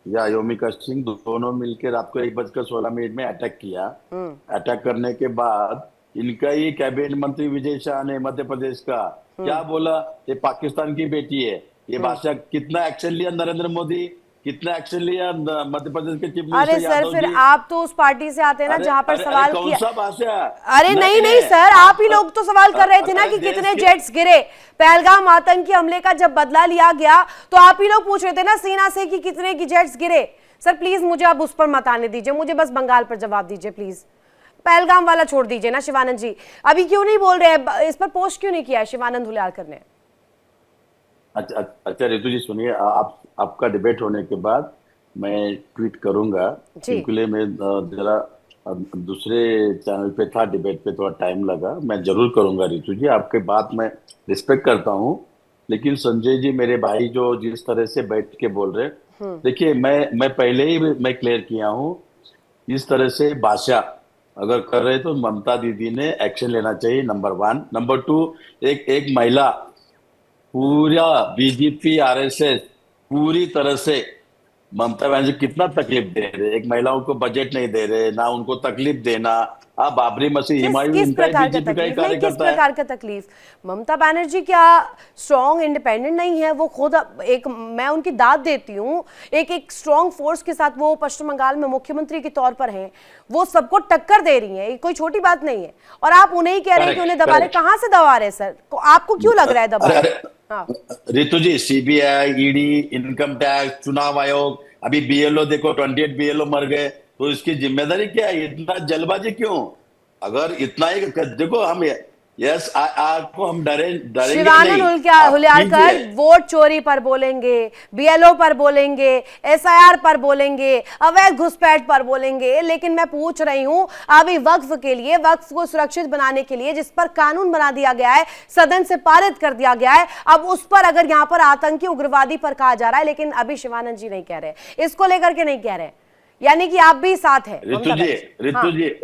या योमिका सिंह दोनों मिलकर रात को 1:16 में अटैक किया। अटैक करने के बाद इनका ही कैबिनेट मंत्री विजय शाह ने मध्य प्रदेश का क्या बोला, ये पाकिस्तान की बेटी है। ये भाषा कितना एक्शन लिया नरेंद्र मोदी, कितना एक्शन लिया मध्य प्रदेश के चीफ मिनिस्टर?
अरे सर, फिर आप तो उस पार्टी से आते हैं ना जहां पर सवाल किया।
कौन सा भाषा?
अरे नहीं सर, आप ही लोग तो सवाल कर रहे थे ना कि कितने जेट्स गिरे। पहलगाम आतंकी हमले का जब बदला लिया गया तो आप ही लोग पूछ रहे थे ना सेना से कि कितने की जेट्स गिरे। सर प्लीज मुझे अब उस पर मत आने दीजिए, मुझे बस बंगाल पर जवाब दीजिए प्लीज। पहलगाम वाला छोड़ दीजिए ना शिवानंद जी। अभी क्यों नहीं बोल रहे हैं, इस पर पोस्ट क्यों नहीं किया है शिवानंद हुलालकर ने?
अच्छा अच्छा रितु जी सुनिए, आपका डिबेट होने के बाद मैं ट्वीट करूंगा,
जी।
क्योंकि मैं जरा दूसरे चैनल पे था, डिबेट पे थोड़ा टाइम लगा। मैं जरूर करूंगा रितु जी, आपके बात मैं रिस्पेक्ट करता हूँ। लेकिन संजय जी मेरे भाई जो जिस तरह से बैठ के बोल रहे, देखिए मैं पहले ही मैं क्लियर किया हूँ, इस तरह से भाषा अगर कर रहे तो ममता दीदी ने एक्शन लेना चाहिए, नंबर वन। नंबर टू, एक महिला, पूरा बीजेपी आरएसएस पूरी तरह से ममता बनर्जी कितना तकलीफ दे रहे, एक महिलाओं को बजट नहीं दे रहे, ना उनको तकलीफ देना। अब बाबरी मसीह
किस
हुमायूं
किस
इनका ही
प्रकार का
बीजेपी का ही
तकलीफ नहीं, किस
कार्यकर्ता है।
प्रकार का तकलीफ? ममता बनर्जी क्या स्ट्रॉन्ग इंडिपेंडेंट नहीं है? वो खुद एक, मैं उनकी दाद देती हूँ, एक स्ट्रॉन्ग फोर्स के साथ वो पश्चिम बंगाल में मुख्यमंत्री के तौर पर हैं, वो सबको टक्कर दे रही हैं, ये कोई छोटी बात नहीं है। और आप उन्हें ही कह रहे हैं कि उन्हें दबा रहे, कहाँ से दबा रहे सर? आपको क्यों लग रहा है दबा रहे? हाँ
रितु जी, सीबीआई, ईडी, इनकम टैक्स, चुनाव आयोग, अभी बीएलओ देखो 28 बीएलओ मर गए, तो इसकी जिम्मेदारी क्या है? इतना जल्दबाजी क्यों? अगर इतना ही देखो, हम यस आपको हम डरेंगे
शिवानंद
नहीं, आप
हुलियारकर
कीजिए।
वोट चोरी पर बोलेंगे, बीएलओ पर बोलेंगे, एसआईआर पर बोलेंगे, अवैध घुसपैठ पर बोलेंगे, लेकिन मैं पूछ रही हूं अभी वक्फ के लिए, वक्फ को सुरक्षित बनाने के लिए जिस पर कानून बना दिया गया है, सदन से पारित कर दिया गया है, अब उस पर अगर यहां पर आतंकी उग्रवादी पर कहा जा रहा है, लेकिन अभी शिवानंद जी नहीं कह रहे, इसको लेकर के नहीं कह रहे, यानी कि आप भी साथ है
ऋतु जी,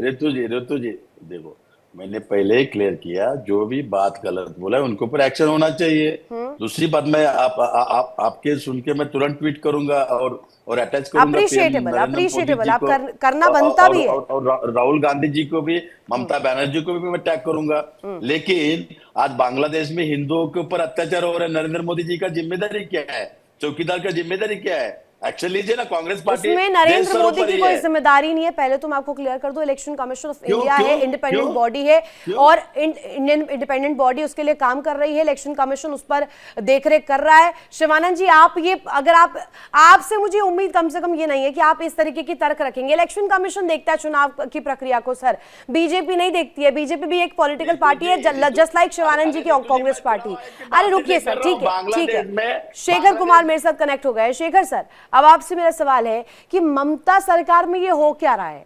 ऋतु जी देखो, मैंने पहले ही क्लियर किया, जो भी बात गलत बोला है उनके ऊपर एक्शन होना चाहिए। दूसरी बात, मैं आपके सुन के मैं तुरंत ट्वीट करूंगा और अटैच करूंगा
अप्रिशिएटेबल,
नरेंद्र मोदी
अप्रिशिएटेबल,
जी
आप
को,
करना बनता भी है।
और राहुल गांधी जी को भी, ममता बनर्जी को भी मैं टैग करूंगा। लेकिन आज बांग्लादेश में हिंदुओं के ऊपर अत्याचार हो रहा है, नरेंद्र मोदी जी का जिम्मेदारी क्या है? चौकीदार का जिम्मेदारी क्या है? एक्शन लीजिए ना, कांग्रेस पार्टी
उसमें नरेंद्र मोदी की कोई जिम्मेदारी नहीं है। पहले तो मैं आपको क्लियर कर दूं, इलेक्शन कमीशन ऑफ इंडिया है, इंडिपेंडेंट बॉडी है, और इंडियन इंडिपेंडेंट बॉडी उसके लिए काम कर रही है, इलेक्शन कमीशन उस पर देखरेख कर रहा है। शिवानंद जी, आप ये, अगर आपसे मुझे उम्मीद कम से कम ये नहीं है कि आप इस तरीके की तर्क रखेंगे। इलेक्शन कमीशन देखता है चुनाव की प्रक्रिया को सर, बीजेपी नहीं देखती है। बीजेपी भी एक पॉलिटिकल पार्टी है, जस्ट लाइक शिवानंद जी की कांग्रेस पार्टी। अरे रुकिए सर, ठीक है ठीक है, शेखर कुमार मेरे साथ कनेक्ट हो गए। शेखर सर, अब आपसे मेरा सवाल है कि ममता सरकार में ये हो क्या रहा है?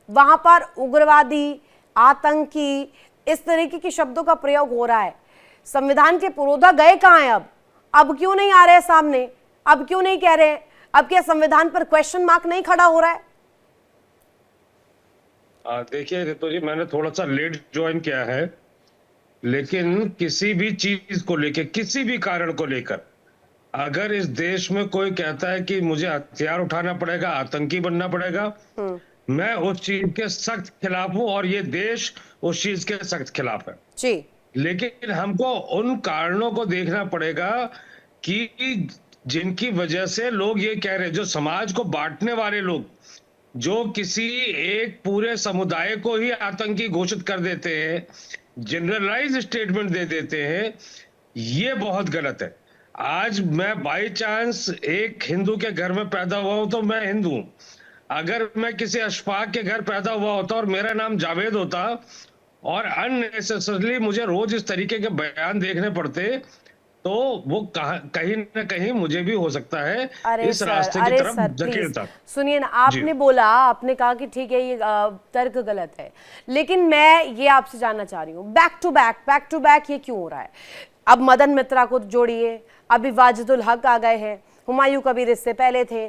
वहां पर उग्रवादी, आतंकी, इस तरीके के शब्दों का प्रयोग हो रहा है। संविधान के पुरोधा गए कहां हैं? अब क्यों नहीं आ रहे हैं सामने? अब क्यों नहीं कह रहे हैं? अब क्या संविधान पर क्वेश्चन मार्क नहीं खड़ा हो रहा है?
देखिए रितु जी, मैंने थोड़ा सा लेट ज्वाइन किया है, लेकिन किसी भी चीज को लेकर, किसी भी कारण को लेकर, अगर इस देश में कोई कहता है कि मुझे हथियार उठाना पड़ेगा, आतंकी बनना पड़ेगा, मैं उस चीज के सख्त खिलाफ हूं, और ये देश उस चीज के सख्त खिलाफ है
जी।
लेकिन हमको उन कारणों को देखना पड़ेगा कि जिनकी वजह से लोग ये कह रहे हैं, जो समाज को बांटने वाले लोग, जो किसी एक पूरे समुदाय को ही आतंकी घोषित कर देते हैं, जनरलाइज स्टेटमेंट दे देते हैं, ये बहुत गलत है। आज मैं बाई चांस एक हिंदू के घर में पैदा हुआ हूं तो मैं हिंदू हूं। अगर मैं किसी अशफाक के घर पैदा हुआ होता और मेरा नाम जावेद होता और अननेसेसरली मुझे रोज इस तरीके के बयान देखने पड़ते, तो वो कहीं ना कहीं मुझे भी हो सकता है इस रास्ते की तरफ धकेलता।
सुनिए ना, आपने बोला, आपने कहा कि ठीक है ये तर्क गलत है, लेकिन मैं ये आपसे जानना चाह रही हूँ, बैक टू बैक ये क्यों हो रहा है? अब मदन मित्रा को जोड़िए, अभी वाजिदुल हक आ गए हैं, हुमायूं कबीर इससे पहले थे।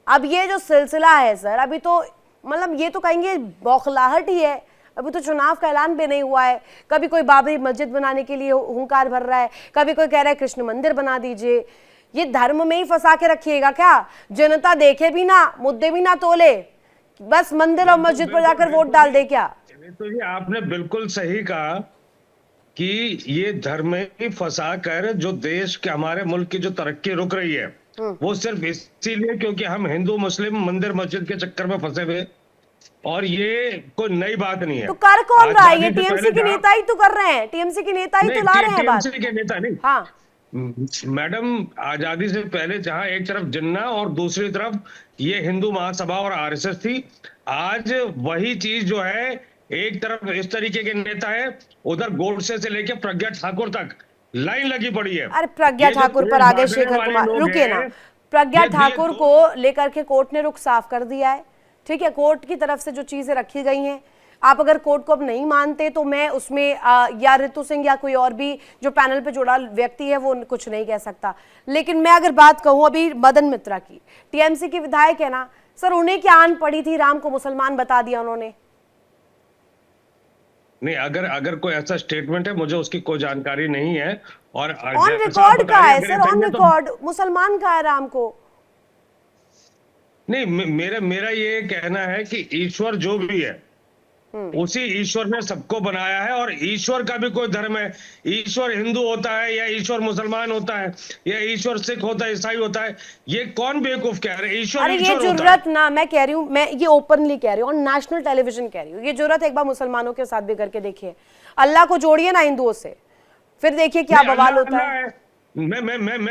अब ये जो सिलसिला है सर, अभी तो मतलब ये तो कहेंगे बौखलाहट ही है। अभी तो चुनाव का ऐलान भी नहीं हुआ है। कभी कोई बाबरी मस्जिद बनाने के लिए हुंकार भर रहा है, कभी कोई कह रहा है कृष्ण मंदिर बना दीजिए। ये धर्म में ही फंसा के रखिएगा क्या? जनता देखे भी ना, मुद्दे भी ना तोले, बस मंदिर और मस्जिद पर जाकर वोट डाल दे क्या?
तो ये आपने बिल्कुल सही कहा कि ये धर्म में ही फंसा कर जो देश के, हमारे मुल्क की जो तरक्की रुक रही है, वो सिर्फ इसीलिए क्योंकि हम हिंदू मुस्लिम मंदिर मस्जिद के चक्कर में फंसे हुए, और ये कोई नई बात नहीं है।
तो कर कौन रहा है? ये टीएमसी के नेता ही तो कर रहे हैं, टीएमसी के नेता ही तो ला रहे हैं बात।
टीएमसी के नेता नहीं,
हाँ
मैडम, आजादी से पहले जहां एक तरफ जिन्ना और दूसरी तरफ ये हिंदू महासभा और आरएसएस थी, आज वही चीज जो है, एक तरफ इस तरीके के नेता है, उधर गोडसे से लेकर प्रज्ञा ठाकुर तक लाइन लगी पड़ी है।
अरे प्रज्ञा
ये जो
ठाकुर पर
देश
आगे
बांटने
शेखर
वाले
कुमार,
लोग
रुकिए
हैं,
ना। प्रज्ञा
ये
ठाकुर को लेकर के कोर्ट ने रुख साफ कर दिया है, ठीक है। कोर्ट की तरफ से जो चीजें रखी गई हैं, आप अगर कोर्ट को अब नहीं मानते तो मैं उसमें या रितु सिंह या कोई और भी जो पैनल पे जुड़ा व्यक्ति है वो कुछ नहीं कह सकता। लेकिन मैं अगर बात कहूं अभी मदन मित्रा की, टीएमसी के विधायक है ना सर, उन्हें क्या आन पड़ी थी, राम को मुसलमान बता दिया उन्होंने।
नहीं, अगर कोई ऐसा स्टेटमेंट है, मुझे उसकी कोई जानकारी नहीं है। और
ऑन
जैसा आप
रिकॉर्ड
बता
का
रहे
है
हैं,
सर,
अगर
ऑन
ऐसा ही है
रिकॉर्ड मुसलमान का है राम को।
नहीं, मेरा ये कहना है कि ईश्वर जो भी है उसी ईश्वर ने सबको बनाया है, और ईश्वर का भी कोई धर्म है। ईश्वर हिंदू होता है या ईश्वर मुसलमान होता है या ईश्वर सिख होता है, ईसाई होता है, ये कौन बेवकूफ कह रहे हैं? ईश्वर
अरे ये
ईश्वर होता है।
जरूरत ना, मैं कह रही हूँ, मैं ये ओपनली कह रही हूँ, और नेशनल टेलीविजन कह रही हूँ, ये जरूरत एक बार मुसलमानों के साथ भी करके देखिए। अल्लाह को जोड़िए ना हिंदुओं से, फिर देखिए क्या
नहीं,
बवाल
अल्लाह
होता
अल्लाह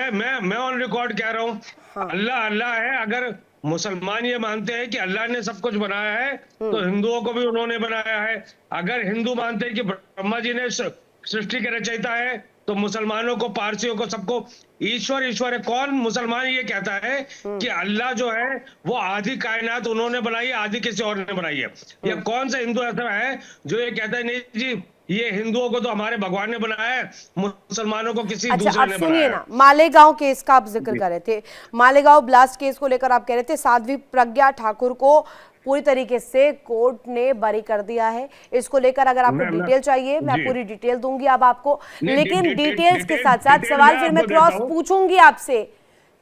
है।
मैं ऑन रिकॉर्ड कह रहा हूँ,
हाँ।
अल्लाह अल्लाह है। अगर मुसलमान ये मानते हैं कि अल्लाह ने सब कुछ बनाया है, तो हिंदुओं को भी उन्होंने बनाया है। अगर हिंदू मानते हैं कि ब्रह्मा जी ने सृष्टि के रचयिता है, तो मुसलमानों को, पारसियों को, सबको ईश्वर ईश्वर है। कौन मुसलमान ये कहता है कि अल्लाह जो है वो आधी कायनात उन्होंने बनाई है, आधी किसी और ने बनाई है? या कौन सा हिंदू ऐसा है जो ये कहता है नहीं जी ये हिंदुओं को तो हमारे भगवान ने बनाया है, मुसलमानों को किसी
अच्छा
दूसरे
अब
ने
सुनिए
बनाया
ना,
है?
मालेगांव केस का आप जिक्र कर रहे थे, मालेगांव ब्लास्ट केस को लेकर आप कह रहे थे साध्वी प्रज्ञा ठाकुर को पूरी तरीके से कोर्ट ने बरी कर दिया है। इसको लेकर अगर आपको डिटेल चाहिए मैं
जी।
पूरी डिटेल दूंगी अब आपको,
नहीं,
लेकिन डिटेल्स के
डिटेल
साथ साथ सवाल फिर मैं
आपको
क्रॉस
देता हूं।
पूछूंगी आपसे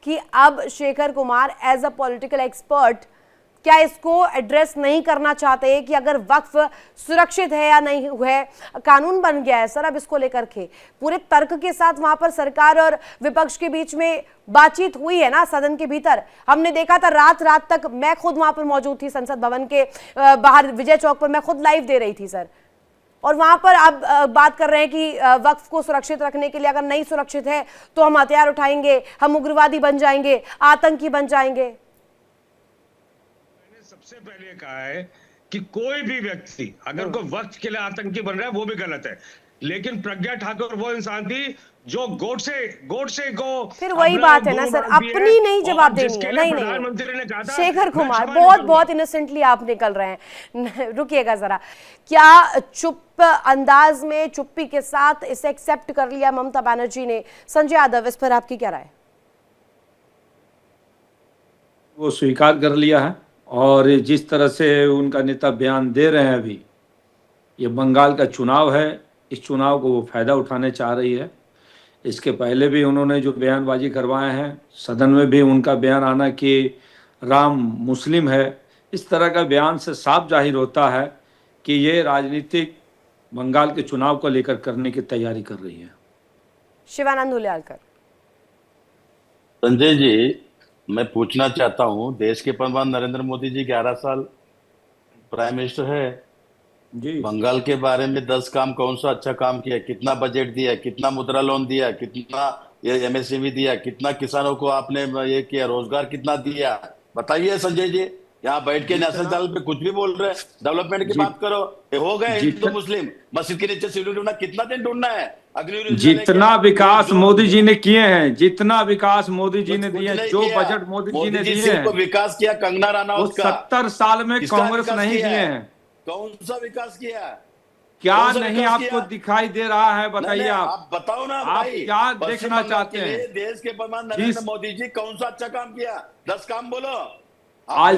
कि अब Shekhar Kumar as a political expert क्या इसको एड्रेस नहीं करना चाहते कि अगर वक्फ सुरक्षित है या नहीं है, कानून बन गया है सर अब इसको लेकर के पूरे तर्क के साथ वहां पर सरकार और विपक्ष के बीच में बातचीत हुई है ना सदन के भीतर। हमने देखा था रात रात तक, मैं खुद वहां पर मौजूद थी संसद भवन के बाहर विजय चौक पर, मैं खुद लाइव दे रही थी सर। और वहां पर आप बात कर रहे हैं कि वक्फ को सुरक्षित रखने के लिए अगर नहीं सुरक्षित है तो हम हथियार उठाएंगे, हम उग्रवादी बन जाएंगे, आतंकी बन जाएंगे।
सबसे पहले कहा है कि कोई भी व्यक्ति अगर कोई वक्त के लिए आतंकी बन रहा है वो भी गलत है, लेकिन प्रज्ञा ठाकुर वो इंसान थी जो गोडसे को
फिर वही बात है ना सर, अपनी नहीं जवाब देनी है। नहीं
प्रधानमंत्री ने कहा था
शेखर कुमार बहुत बहुत इनोसेंटली आप निकल रहे हैं। रुकिएगा जरा, क्या चुप अंदाज में चुप्पी के साथ इसे एक्सेप्ट कर लिया ममता बनर्जी ने? संजय यादव, इस पर आपकी क्या राय?
वो स्वीकार कर लिया है, और जिस तरह से उनका नेता बयान दे रहे हैं अभी, ये बंगाल का चुनाव है, इस चुनाव को वो फायदा उठाने चाह रही है। इसके पहले भी उन्होंने जो बयानबाजी करवाए हैं, सदन में भी उनका बयान आना कि राम मुस्लिम है, इस तरह का बयान से साफ जाहिर होता है कि ये राजनीतिक बंगाल के चुनाव को लेकर करने की तैयारी कर रही है।
शिवानंद हुलियालकर।
संजय जी, मैं पूछना चाहता हूं, देश के प्रधानमंत्री नरेंद्र मोदी जी 11 साल प्राइम मिनिस्टर है
जी।
बंगाल के बारे में 10 काम कौन सा अच्छा काम किया? कितना बजट दिया, कितना मुद्रा लोन दिया, कितना ये एमएसएमई दिया, कितना किसानों को आपने ये किया, रोजगार कितना दिया? बताइए संजय जी, यहाँ बैठ के नेशनल चैनल पे कुछ भी बोल रहे हैं, डेवलपमेंट की बात करो। ये हो गए हिंदू मुस्लिम, मस्जिद के नीचे सिविल ढूंढना, कितना दिन ढूंढना है?
जितना विकास मोदी जी ने किए हैं, जितना विकास मोदी जी ने दिए, जो बजट मोदी जी ने दिए हैं,
विकास किया कंगना रनौत का
70 साल में कांग्रेस नहीं दिए हैं।
कौन सा विकास किया?
क्या नहीं आपको दिखाई दे रहा है? बताइए
आप बताओ ना
आप
भाई,
क्या देखना चाहते हैं?
देश के प्रधानमंत्री नरेंद्र मोदी जी कौन सा अच्छा काम किया? 10 काम बोलो।
आज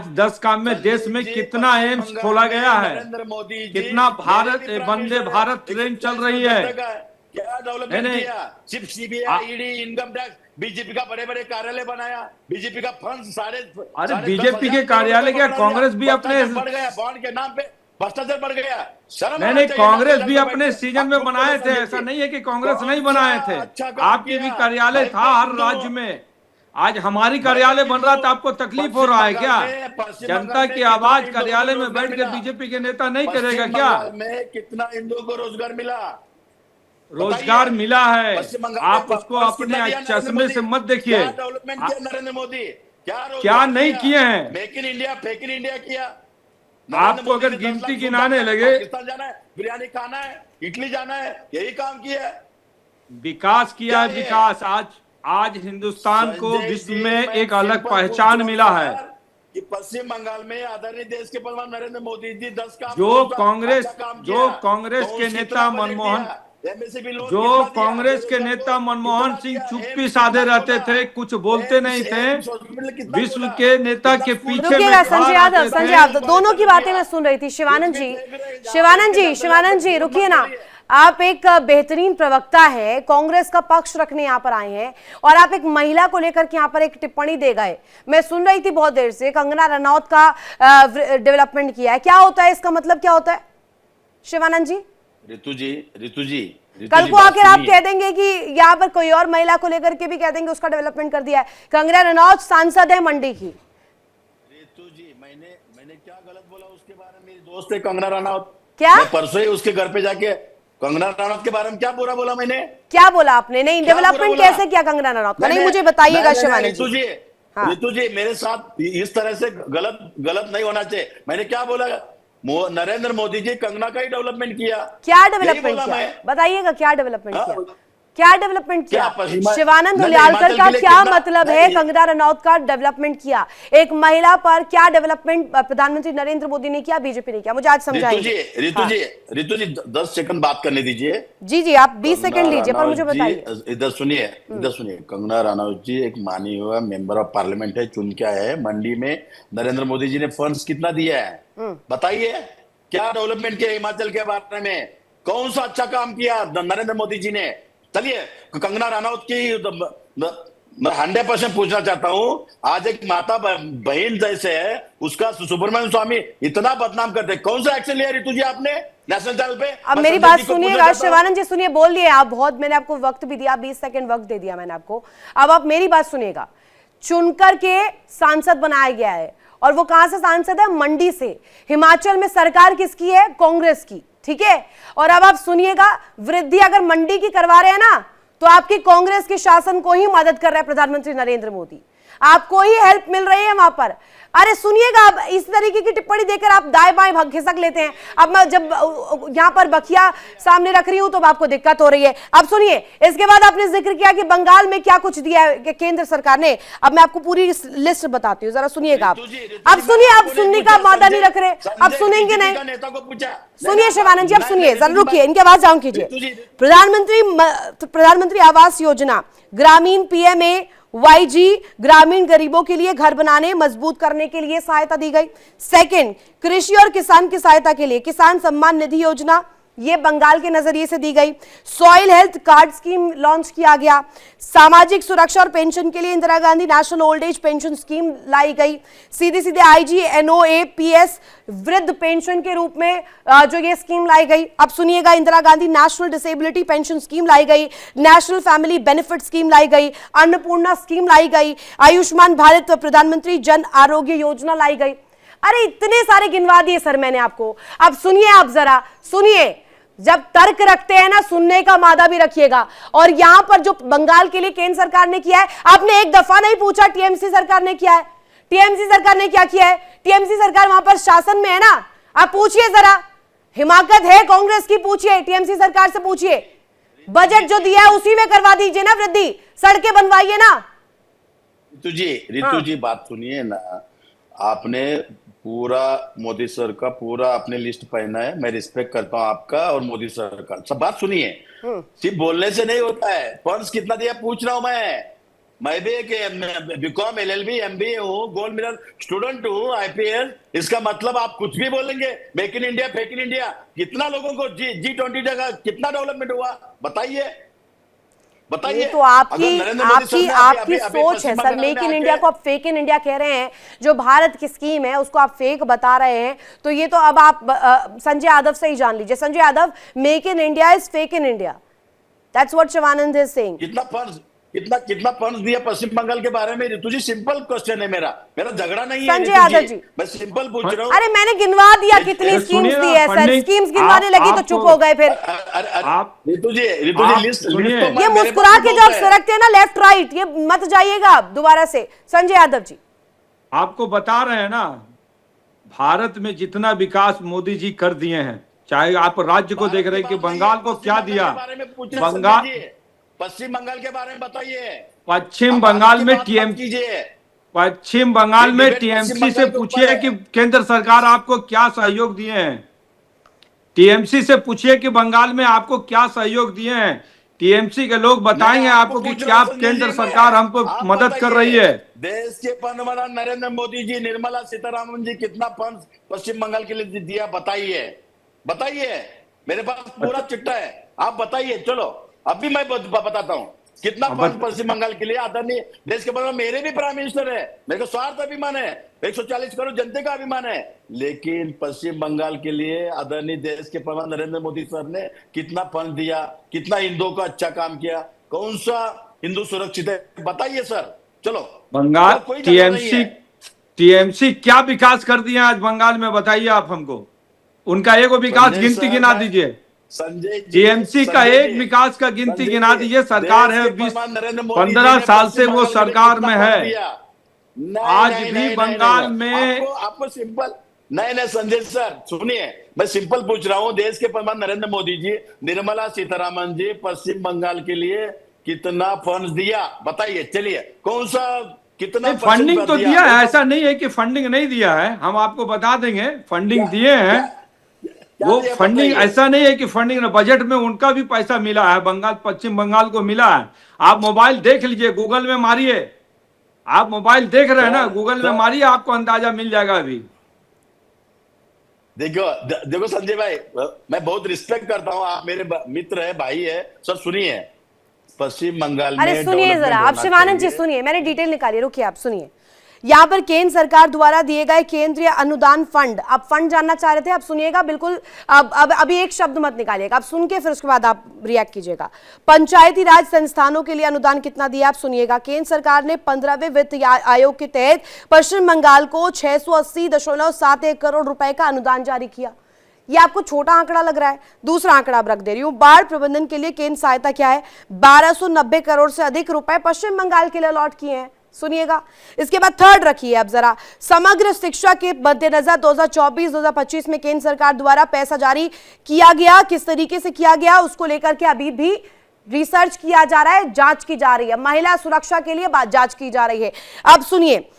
10 काम में देश में कितना एम्स खोला गया है,
नरेंद्र मोदी
कितना भारत वंदे भारत ट्रेन चल रही है।
क्या डेवलपमेंट किया? सिर्फ CBI, ED, income tax, BJP का बड़े बड़े कार्यालय बनाया, बीजेपी का फंड सारे।
अरे बीजेपी के कार्यालय क्या, कांग्रेस भी अपने
बढ़ गया, बॉन्ड के नाम पे भ्रष्टाचार बढ़ गया।
नहीं, कांग्रेस भी अपने सीजन में बनाए थे, ऐसा नहीं है कि कांग्रेस नहीं बनाए थे। आपके भी कार्यालय था हर राज्य में। आज हमारी कार्यालय बन रहा था, आपको तकलीफ हो रहा है क्या? जनता की आवाज कार्यालय में बैठ के बीजेपी के नेता नहीं करेगा क्या?
में कितना हिंदुओं को रोजगार मिला?
रोजगार मिला है, आप उसको अपने चश्मे से मत देखिए।
डेवलपमेंट किया नरेंद्र मोदी?
क्या नहीं किए हैं?
Make in India, fake in India किया।
आपको अगर गिनती गिनाने लगे,
पाकिस्तान जाना है, बिरयानी खाना है, इटली जाना है, यही काम किया है।
विकास किया है,
क्या ये?
विकास। आज हिंदुस्तान को
संजय
विश्व
जी,
में
मैं
एक अलग
सिंपल
पहचान
पूछ
मिला
रहा हूं
है।
यार, कि पश्चिम बंगाल में आदरणीय देश के प्रधानमंत्री नरेंद्र मोदी जी 10 काम
जो
कौन सा
कांग्रेस
अच्छा काम
जो
किया?
कांग्रेस
कौन
के
सी
नेता
इतना बजट
मनमोहन
दिया? MSP लोन
जो
कितना दिया?
कांग्रेस के
बेरोजगार
नेता
को
मनमोहन
कितना
सिंह
दिया?
चुप्पी
एम्स
साधे
कितना
रहते
बोला?
थे, कुछ बोलते नहीं थे।
एम्स हॉस्पिटल कितना
विश्व
बोला?
के नेता
कितना
के
स्कूल
पीछे
रुकिएगा
में
संजय
खड़ा
यादव,
रहते
संजय
थे।
यादव, दोनों की बातें मैं सुन रही थी। शिवानंद जी, शिवानंद जी, शिवानंद जी, आप एक बेहतरीन प्रवक्ता है, कांग्रेस का पक्ष रखने यहाँ पर आए हैं और आप एक महिला को लेकर के यहाँ पर एक टिप्पणी दे गए। मैं सुन रही थी बहुत देर से, कंगना रनौत का डेवलपमेंट किया है। क्या होता है इसका मतलब, क्या होता है शिवानंद जी?
रितु जी
कल को आकर आप कह देंगे कि यहाँ पर कोई और महिला को लेकर के भी कह देंगे उसका डेवलपमेंट कर दिया है। कंगना रनौत सांसद है मंडी की।
रितु जी, मैंने क्या गलत बोला उसके बारे में? मेरी दोस्त है कंगना रनौत,
क्या?
मैं परसों ही उसके घर पे जाके कंगना रनौत के बारे में क्या बुरा बोला मैंने?
क्या बोला आपने? नहीं,
क्या
डेवलपमेंट
बुरा बोला?
कैसे किया कंगना रनौत का? नहीं, मुझे बताइएगा शिवानंद
रितु
जी।
जी,
हाँ।
रितु जी, मेरे साथ इस तरह से गलत नहीं होना चाहिए। मैंने क्या बोला? नरेंद्र मोदी जी कंगना का ही डेवलपमेंट किया।
क्या
यही
डेवलपमेंट
बोला
किया?
मैं।
बताइएगा क्या डेवलपमेंट
हाँ,
किया? क्या डेवलपमेंट किया? शिवानंद
नहीं,
हुलियालकर
हिमाचल
का
के लिए
क्या
कितना-
मतलब है?
नहीं,
कंगना रनौत का डेवलपमेंट किया, एक महिला पर क्या डेवलपमेंट प्रधानमंत्री नरेंद्र मोदी ने किया, बीजेपी ने किया? मुझे आज समझाइए।
रितु जी 10 सेकंड बात करने दीजिए।
जी जी, आप 20 सेकंड लीजिए, पर मुझे बताइए।
इधर सुनिए। कंगना रनौत जी एक मानी हुआ मेंबर ऑफ पार्लियामेंट है, चुन के आए हैं। मंडी में नरेंद्र मोदी जी ने फंड्स कितना दिया है बताइए? क्या डेवलपमेंट किया हिमाचल के बारे में? कौन सा अच्छा काम किया नरेंद्र मोदी जी ने? चलिए, कंगना रनौत की मैं 100% पूछना चाहता हूं। आज एक माता बहन जैसे है, उसका सुब्रमण्यम स्वामी इतना बदनाम करते हैं, कौन सा एक्शन लिया रितु जी आपने नेशनल चैनल पे?
अब मेरी बात सुनिएगा शिवानंद जी, सुनिए, बोल लिए आप बहुत, मैंने आपको वक्त भी दिया, 20 सेकंड वक्त दे दिया मैंने आपको। अब आप मेरी बात सुनिएगा। चुनकर के सांसद बनाया गया है और वो कहां से सांसद है? मंडी से। हिमाचल में सरकार किसकी है? कांग्रेस की, ठीक है। और अब आप सुनिएगा, वृद्धि अगर मंडी की करवा रहे हैं ना, तो आपकी कांग्रेस के शासन को ही मदद कर रहा है प्रधानमंत्री नरेंद्र मोदी, आपको ही हेल्प मिल रही है वहां पर। अरे सुनिएगा, अब इस तरीके की टिप्पणी देकर आप दाएं बाएं भाग खिसक लेते हैं। अब मैं जब यहां पर बखिया सामने रख रही हूं तो आपको दिक्कत हो रही है। अब सुनिए, इसके बाद आपने जिक्र किया कि बंगाल में क्या कुछ दिया है केंद्र सरकार ने। अब मैं आपको पूरी लिस्ट बताती हूँ, जरा सुनिएगा आप। अब सुनिए, आप सुनने का मादा नहीं रख रहे, अब सुनेंगे नहीं। सुनिए शिवानंद जी, अब सुनिए, जरा रुकिए, इनकी आवाज डाउन कीजिए। प्रधानमंत्री आवास योजना, ग्रामीण PMA YG, ग्रामीण गरीबों के लिए घर बनाने मजबूत करने के लिए सहायता दी गई। सेकंड, कृषि और किसान की सहायता के लिए किसान सम्मान निधि योजना, ये बंगाल के नजरिए से दी गई। Soil health card scheme launch किया गया। सामाजिक सुरक्षा और पेंशन के लिए Indira Gandhi national old age pension scheme लाई गई। सीधे सीधे IGNOAPS वृद्ध पेंशन के रूप में जो ये स्कीम लाई गई। अब सुनिएगा, Indira Gandhi national disability pension scheme लाई गई, नेशनल फैमिली बेनिफिट स्कीम लाई गई, अन्नपूर्णा स्कीम लाई गई, आयुष्मान भारत प्रधानमंत्री जन आरोग्य योजना लाई गई। अरे इतने सारे गिनवा दिए सर मैंने आपको। अब सुनिए, आप जरा सुनिए, जब तर्क रखते हैं ना, सुनने का मादा भी रखिएगा। और यहां पर जो बंगाल के लिए केंद्र सरकार ने किया है, आपने एक दफा नहीं पूछा टीएमसी सरकार ने किया है। टीएमसी सरकार ने क्या किया है? टीएमसी सरकार वहां पर शासन में है ना, आप पूछिए जरा, हिमाकत है कांग्रेस की, पूछिए टीएमसी सरकार से पूछिए। बजट जो दिया है उसी में करवा दीजिए ना वृद्धि, सड़कें बनवाइए ना।
रितु जी बात सुनिए ना, आपने पूरा मोदी सर का पूरा अपने लिस्ट पहना है। मैं रिस्पेक्ट करता हूं आपका और मोदी सर का। सब बात सुनिए, सिर्फ बोलने से नहीं होता है। फंड्स कितना दिया पूछ रहा हूं मैं भी एक BCom LLB MBA हूँ, गोल्ड मेडल स्टूडेंट हूँ, IPS। इसका मतलब आप कुछ भी बोलेंगे, make in India, fake in India. कितना लोगों को G20 जगह कितना डेवलपमेंट हुआ बताइए?
ये तो आपकी सोच है सर। मेक इन इंडिया को आप फेक इन इंडिया कह रहे हैं, जो भारत की स्कीम है उसको आप फेक बता रहे हैं। तो ये तो अब आप संजय यादव से ही जान लीजिए। Sanjay Yadav, make in India is fake in India, that's what Shivanand is saying.
कितना फंड्स दिया पश्चिम बंगाल के बारे में? रितु जी सिंपल क्वेश्चन है मेरा झगड़ा नहीं है
संजय यादव जी,
मैं सिंपल पूछ रहा हूँ।
अरे मैंने गिनवा दिया कितनी स्कीम्स दी है सर, स्कीम्स गिनवाने लगी तो चुप हो गए फिर।
रितु जी लिस्ट
ये मुस्कुरा के जो अक्सर रखते हैं ना लेफ्ट राइट, ये मत जाइएगा दोबारा से। संजय यादव जी,
आपको बता रहे हैं ना, भारत में जितना विकास मोदी जी कर दिए हैं, चाहे आप राज्य को देख रहे हैं कि बंगाल को क्या दिया, बंगाल,
पश्चिम बंगाल के बारे में बताइए।
पश्चिम बंगाल में
कीजिए,
पश्चिम बंगाल में टीएमसी से पूछिए कि केंद्र सरकार आपको क्या सहयोग दिए हैं। टीएमसी से पूछिए कि बंगाल में आपको क्या सहयोग दिए हैं। टीएमसी के लोग बताएंगे आपको कि क्या केंद्र सरकार हमको मदद कर रही है।
देश के प्रधानमंत्री नरेंद्र मोदी जी, निर्मला सीतारामन जी कितना फंड पश्चिम बंगाल के लिए दिया, बताइए। मेरे पास पूरा चिट्ठा है, आप बताइए। चलो अभी मैं बताता हूँ कितना फंड पश्चिम बंगाल के लिए। आदरणीय देश के प्रधानमंत्री मेरे भी प्राइम मिनिस्टर है, मेरे को स्वार्थ अभिमान है, 140 करोड़ जनता का अभिमान है, लेकिन पश्चिम बंगाल के लिए आदरणीय देश के प्रधानमंत्री नरेंद्र मोदी सर ने कितना फंड दिया, कितना हिंदुओं का अच्छा काम किया, कौन सा हिंदू सुरक्षित है, बताइए सर। चलो
बंगाल टीएमसी क्या विकास कर दिया आज बंगाल में, बताइए आप हमको। उनका एक विकास गिनती गिना दीजिए।
संजय
टीएमसी का एक विकास का गिनती गिना दीजिए। सरकार है 15 साल से वो सरकार में है। आज भी बंगाल में
आपको सिंपल नहीं संजय सर सुनिए, मैं सिंपल पूछ रहा हूँ। देश के प्रधानमंत्री नरेंद्र मोदी जी, निर्मला सीतारामन जी पश्चिम बंगाल के लिए कितना फंड दिया, बताइए। चलिए कौन सा कितना
फंडिंग तो दिया है, ऐसा नहीं है कि फंडिंग नहीं दिया है, हम आपको बता देंगे फंडिंग दिए हैं। वो फंडिंग ऐसा नहीं है कि फंडिंग, बजट में उनका भी पैसा मिला है, बंगाल पश्चिम बंगाल को मिला है। आप मोबाइल देख लीजिए, गूगल में मारिए, आप मोबाइल देख रहे हैं ना, गूगल में मारिए, आपको अंदाजा मिल जाएगा। अभी
देखो संजय भाई, मैं बहुत रिस्पेक्ट करता हूँ, आप मेरे मित्र है, भाई है, सर सुनिए। पश्चिम बंगाल में
अरे सुनिए जरा, आप शिवानंद जी सुनिए, मैंने डिटेल निकाली, रुकिए आप सुनिए। यहाँ पर केंद्र सरकार द्वारा दिए गए केंद्रीय अनुदान फंड, आप फंड जानना चाह रहे थे, आप सुनिएगा बिल्कुल। अब अभी एक शब्द मत निकालिएगा, आप सुन के फिर उसके बाद आप रिएक्ट कीजिएगा। पंचायती राज संस्थानों के लिए अनुदान कितना दिया, आप सुनिएगा। केंद्र सरकार ने 15वें वित्त आयोग के तहत पश्चिम बंगाल को 680.71 करोड़ रुपए का अनुदान जारी किया। ये आपको छोटा आंकड़ा लग रहा है, दूसरा आंकड़ा अब रख दे रही हूं। बाढ़ प्रबंधन के लिए केंद्र सहायता क्या है, 1290 करोड़ से अधिक रुपए पश्चिम बंगाल के लिए अलॉट किए हैं, सुनिएगा। इसके बाद थर्ड रखिए अब जरा, समग्र शिक्षा के मद्देनजर 2024-2025 में केंद्र सरकार द्वारा पैसा जारी किया गया, किस तरीके से किया गया उसको लेकर के अभी भी रिसर्च किया जा रहा है, जांच की जा रही है। महिला सुरक्षा के लिए जांच की जा रही है। अब सुनिए,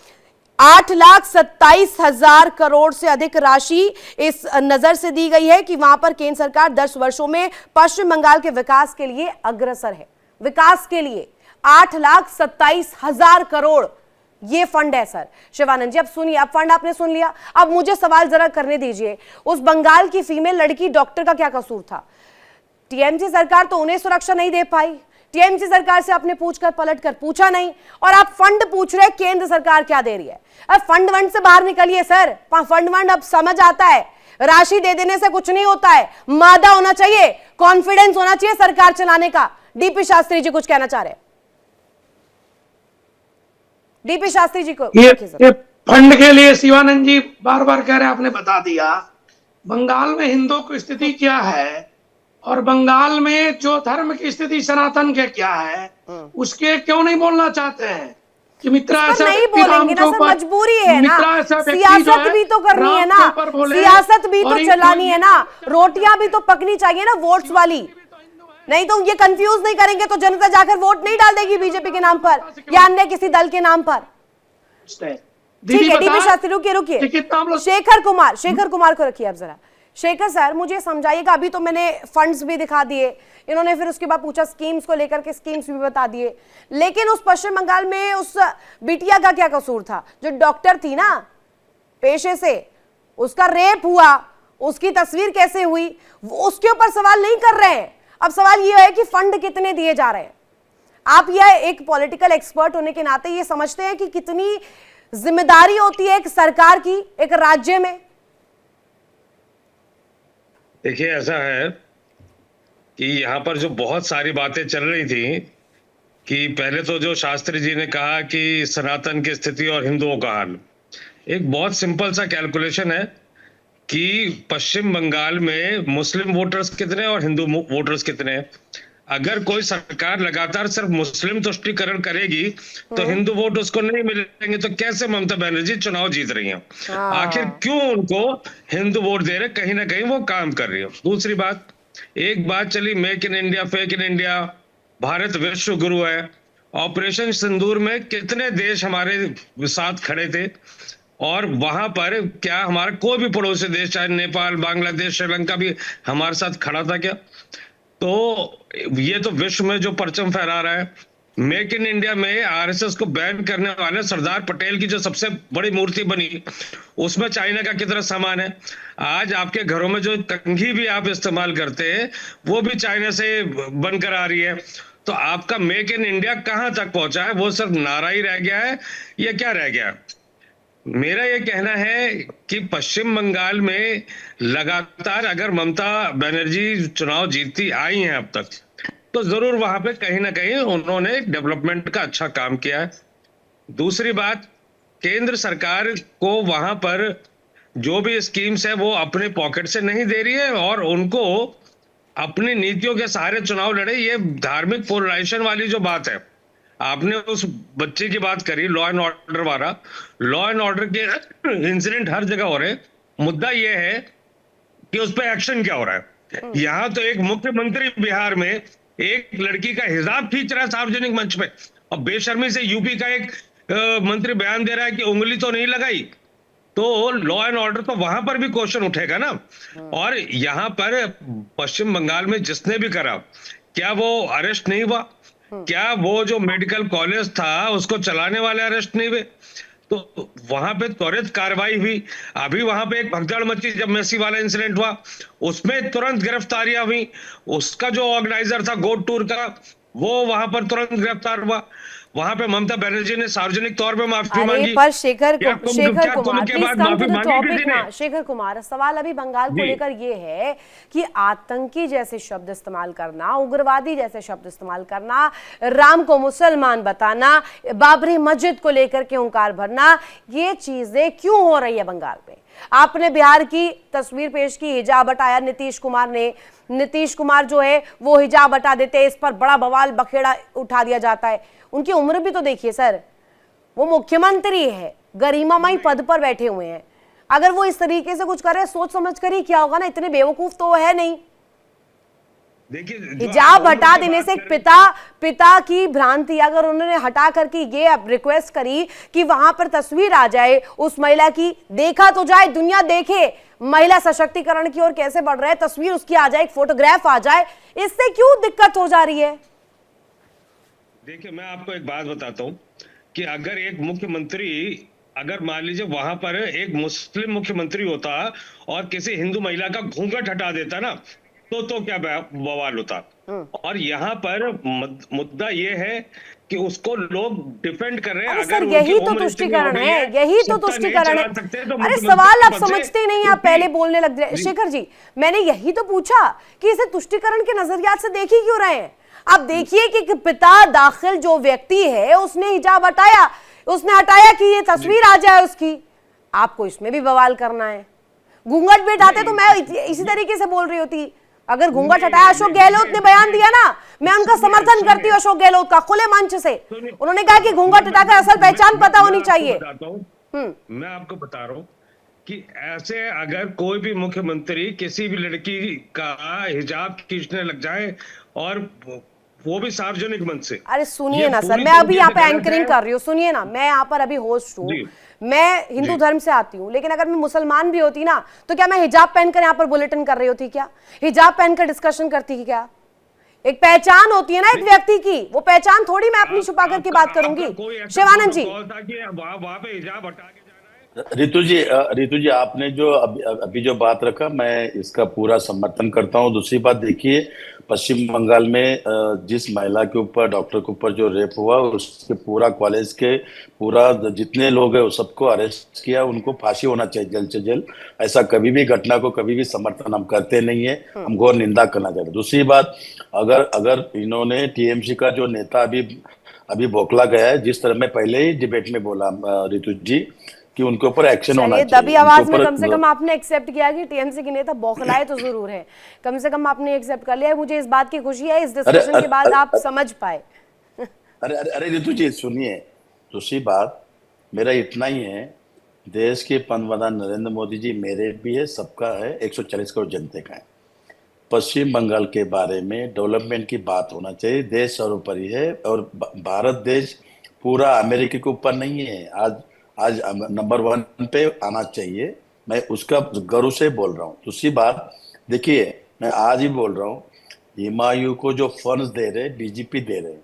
8,27,000 करोड़ से अधिक राशि इस नजर से दी गई है कि वहां पर केंद्र सरकार 10 वर्षों में पश्चिम बंगाल के विकास के लिए अग्रसर है। विकास के लिए 8,27,000 करोड़ ये फंड है सर। शिवानंद जी अब सुनिए, अब फंड आपने सुन लिया, अब मुझे सवाल जरा करने दीजिए। उस बंगाल की फीमेल लड़की डॉक्टर का क्या कसूर था? टीएमसी सरकार तो उन्हें सुरक्षा नहीं दे पाई, टीएमसी सरकार से आपने पूछकर पलट कर पूछा नहीं, और आप फंड पूछ रहे केंद्र सरकार क्या दे रही है। अब फंड वंड से बाहर निकलिए सर, फंड वंड अब समझ आता है, राशि दे देने से कुछ नहीं होता है, मादा होना चाहिए, कॉन्फिडेंस होना चाहिए सरकार चलाने का। डीपी शास्त्री जी कुछ कहना चाह रहे हैं, डीपी शास्त्री जी को।
ये फंड के लिए शिवानंद जी बार बार कह रहे हैं, आपने बता दिया बंगाल में हिंदुओं की स्थिति क्या है, और बंगाल में जो धर्म की स्थिति सनातन के क्या है, उसके क्यों नहीं बोलना चाहते हैं कि मित्रा ऐसा
नहीं बोलेंगे ना सर, मजबूरी है ना, सियासत भी तो करनी है ना, सियासत भी तो चलानी है ना, रोटियां भी तो पकनी चाहिए ना वोट्स वाली। नहीं तो ये कंफ्यूज नहीं करेंगे तो जनता जाकर वोट नहीं डाल देगी बीजेपी के नाम पर या अन्य किसी दल के नाम पर। ठीक है डीपी शास्त्री, रुकिए शेखर कुमार को रखिए आप जरा। शेखर सर मुझे समझाइएगा, अभी तो मैंने फंड्स भी दिखा दिए, इन्होंने फिर उसके बाद पूछा स्कीम्स को लेकर के, स्कीम्स भी बता दिए, लेकिन उस पश्चिम बंगाल में उस बिटिया का क्या कसूर था जो डॉक्टर थी ना पेशे से, उसका रेप हुआ, उसकी तस्वीर कैसे हुई, उसके ऊपर सवाल नहीं कर रहे हैं। अब सवाल यह है कि फंड कितने दिए जा रहे हैं। आप यह एक पॉलिटिकल एक्सपर्ट होने के नाते ये समझते हैं कि कितनी जिम्मेदारी होती है एक सरकार की एक राज्य में?
देखिए ऐसा है कि यहाँ पर जो बहुत सारी बातें चल रही थी कि पहले तो जो शास्त्री जी ने कहा कि सनातन की स्थिति और हिंदुओं का हाल, एक बहुत सिंपल सा कैलकुलेशन है कि पश्चिम बंगाल में मुस्लिम वोटर्स कितने और हिंदू वोटर्स कितने हैं। अगर कोई सरकार लगातार सिर्फ मुस्लिम तुष्टीकरण करेगी तो हिंदू वोट उसको नहीं मिलेंगे, तो कैसे ममता बनर्जी चुनाव जीत रही हैं? आखिर क्यों उनको हिंदू वोट दे रहे? कहीं ना कहीं वो काम कर रही है। दूसरी बात, एक बात चली make in India, fake in India, Bharat विश्व गुरु है। ऑपरेशन सिंदूर में कितने देश हमारे साथ खड़े थे, और वहां पर क्या हमारा कोई भी पड़ोसी देश, चाहे नेपाल, बांग्लादेश, श्रीलंका भी हमारे साथ खड़ा था क्या? तो ये तो विश्व में जो परचम फहरा रहा है। मेक इन इंडिया में आरएसएस को बैन करने वाले सरदार पटेल की जो सबसे बड़ी मूर्ति बनी, उसमें चाइना का कितना सामान है। आज आपके घरों में जो कंघी भी आप इस्तेमाल करते हैं वो भी चाइना से बनकर आ रही है। तो आपका मेक इन इंडिया कहां तक पहुंचा है? वो सिर्फ नारा ही रह गया है या क्या रह गया? मेरा ये कहना है कि पश्चिम बंगाल में लगातार अगर ममता बनर्जी चुनाव जीतती आई हैं अब तक, तो जरूर वहां पे कहीं ना कहीं उन्होंने डेवलपमेंट का अच्छा काम किया है। दूसरी बात, केंद्र सरकार को वहां पर जो भी स्कीम्स है वो अपने पॉकेट से नहीं दे रही है, और उनको अपनी नीतियों के सहारे चुनाव लड़े। ये धार्मिक पोलराइजेशन वाली जो बात है, आपने उस बच्चे की बात करी, लॉ एंड ऑर्डर वाला, लॉ एंड ऑर्डर के इंसिडेंट हर जगह हो रहे हैं। मुद्दा यह है कि उस पर एक्शन क्या हो रहा है। यहां तो एक मुख्यमंत्री बिहार में एक लड़की का हिजाब खींच रहा है सार्वजनिक मंच पे, और बेशर्मी से यूपी का एक मंत्री बयान दे रहा है कि उंगली तो नहीं लगाई। तो लॉ एंड ऑर्डर तो वहां पर भी क्वेश्चन उठेगा ना। और यहां पर पश्चिम बंगाल में जिसने भी करा, क्या वो अरेस्ट नहीं हुआ? क्या वो जो मेडिकल कॉलेज था उसको चलाने वाले अरेस्ट नहीं हुए? तो वहां पे त्वरित कार्रवाई हुई। अभी वहां पे एक भगदड़ मची जब मेसी वाला इंसिडेंट हुआ, उसमें तुरंत गिरफ्तारियां हुई। उसका जो ऑर्गेनाइजर था गोड टूर का, वो वहां पर तुरंत गिरफ्तार हुआ। वहां पे ममता बनर्जी ने सार्वजनिक तौर पे माफी मांगी।
पर शेखर कुमार,
माफी
शेखर कुमार, सवाल अभी बंगाल को लेकर ये है कि आतंकी जैसे शब्द इस्तेमाल करना, उग्रवादी जैसे शब्द इस्तेमाल करना, राम को मुसलमान बताना, बाबरी मस्जिद को लेकर के हुंकार भरना, ये चीजें क्यों हो रही है बंगाल में? आपने बिहार की तस्वीर पेश की, हिजाब हटाया नीतीश कुमार ने। नीतीश कुमार जो है वो हिजाब हटा देते हैं, इस पर बड़ा बवाल बखेड़ा उठा दिया जाता है। उनकी उम्र भी तो देखिए सर, वो मुख्यमंत्री है, गरिमामय पद पर बैठे हुए हैं। अगर वो इस तरीके से कुछ कर रहे हैं, सोच समझ कर ही क्या होगा ना, इतने बेवकूफ तो वो है नहीं।
देखिए,
हिजाब हटा देने से एक पिता की भ्रांति, अगर उन्होंने हटा करके ये रिक्वेस्ट करी कि वहां पर तस्वीर आ जाए उस महिला की, देखा तो जाए, दुनिया देखे महिला सशक्तिकरण की ओर कैसे बढ़ रहा है, तस्वीर उसकी आ जाए, एक फोटोग्राफ आ जाए, इससे क्यों दिक्कत हो जा रही है?
देखिए, मैं आपको एक बात बताता हूं कि अगर एक मुख्यमंत्री, अगर मान लीजिए वहां पर एक मुस्लिम मुख्यमंत्री होता और किसी हिंदू महिला का घूंघट हटा देता ना, तो क्या बवाल होता। और यहाँ पर मुद्दा ये है कि उसको लोग डिफेंड कर रहे हैं।
सर यही तो तुष्टीकरण है, यही तो तुष्टीकरण है। अरे सवाल आप समझते नहीं, आप पहले बोलने लग गए। शेखर जी, मैंने यही तो पूछा कि इसे तुष्टीकरण के नजरियात से देख ही क्यों रहे हैं? आप देखिए कि पिता दाखिल जो व्यक्ति है उसने हिजाब हटाया, उसने हटाया कि ये तस्वीर आ जाए उसकी, आपको इसमें भी बवाल करना है। घूंघट भी हटाते तो मैं इसी तरीके से बोल रही होती। अगर घूंघट हटाया, अशोक गहलोत ने बयान दिया ना, मैं उनका समर्थन करती हूँ, अशोक गहलोत का, खुले मंच से। उन्होंने कहा कि घूंघट हटाकर असल पहचान पता होनी चाहिए।
मैं आपको बता रहा हूँ कि ऐसे अगर कोई भी मुख्यमंत्री किसी भी लड़की का हिजाब खींचने लग जाए, और वो भी सार्वजनिक मंच से।
अरे सुनिए ना सर, मैं अभी यहाँ पे एंकरिंग कर रही हूँ, सुनिए ना, मैं यहाँ पर अभी होस्ट हूँ, मैं हिंदू धर्म से आती हूँ, लेकिन अगर मैं मुसलमान भी होती ना, तो क्या मैं हिजाब पहनकर यहाँ पर बुलेटिन कर रही होती? क्या हिजाब पहनकर डिस्कशन करती? क्या एक पहचान होती है ना एक व्यक्ति की, वो पहचान थोड़ी मैं अपनी छुपा कर की बात करूंगी। शिवानंद जी,
वहां पे हिजाब हटा के जाना है।
रितु जी, आपने जो अभी जो बात रखा, मैं इसका पूरा समर्थन करता हूँ। दूसरी बात देखिए, पश्चिम बंगाल में जिस महिला के ऊपर, डॉक्टर के ऊपर जो रेप हुआ, उसके पूरा कॉलेज के पूरा जितने लोग हैं वो सबको अरेस्ट किया, उनको फांसी होना चाहिए जल्द से जल्द। ऐसा कभी भी घटना को कभी भी समर्थन हम करते नहीं है, हम घोर निंदा करना चाहते हैं। दूसरी बात, अगर इन्होंने टीएमसी का जो नेता अभी बौखला गया है, जिस तरह मैं पहले ही डिबेट में बोला रितु जी, कि उनके ऊपर एक्शन होना
चलिए,
चाहिए।
दबी आवाज में
उनके
कम से
ऊपर-
कम आपने एक्सेप्ट किया कि टीएमसी के नेता बौखलाए तो जरूर है, कम से कम आपने एक्सेप्ट कर लिया है। मुझे इस बात की खुशी है, इस डिस्कशन के बाद आप समझ पाए।
अरे रितु जी सुनिए, दूसरी बात मेरा इतना ही है, देश के पंतप्रधान नरेंद्र मोदी जी मेरे भी है, सबका है, 140 करोड़ जनते का है। पश्चिम बंगाल के बारे में डेवलपमेंट की बात होना चाहिए, देश सर्वोपरि है, और भारत देश पूरा अमेरिका के ऊपर नहीं है। आज नंबर 1 पे आना चाहिए, मैं उसका गर्व से बोल रहा हूँ। दूसरी बात देखिए, मैं आज ही बोल रहा हूँ, हिमायू को जो फंड्स दे रहे बीजेपी दे रहे,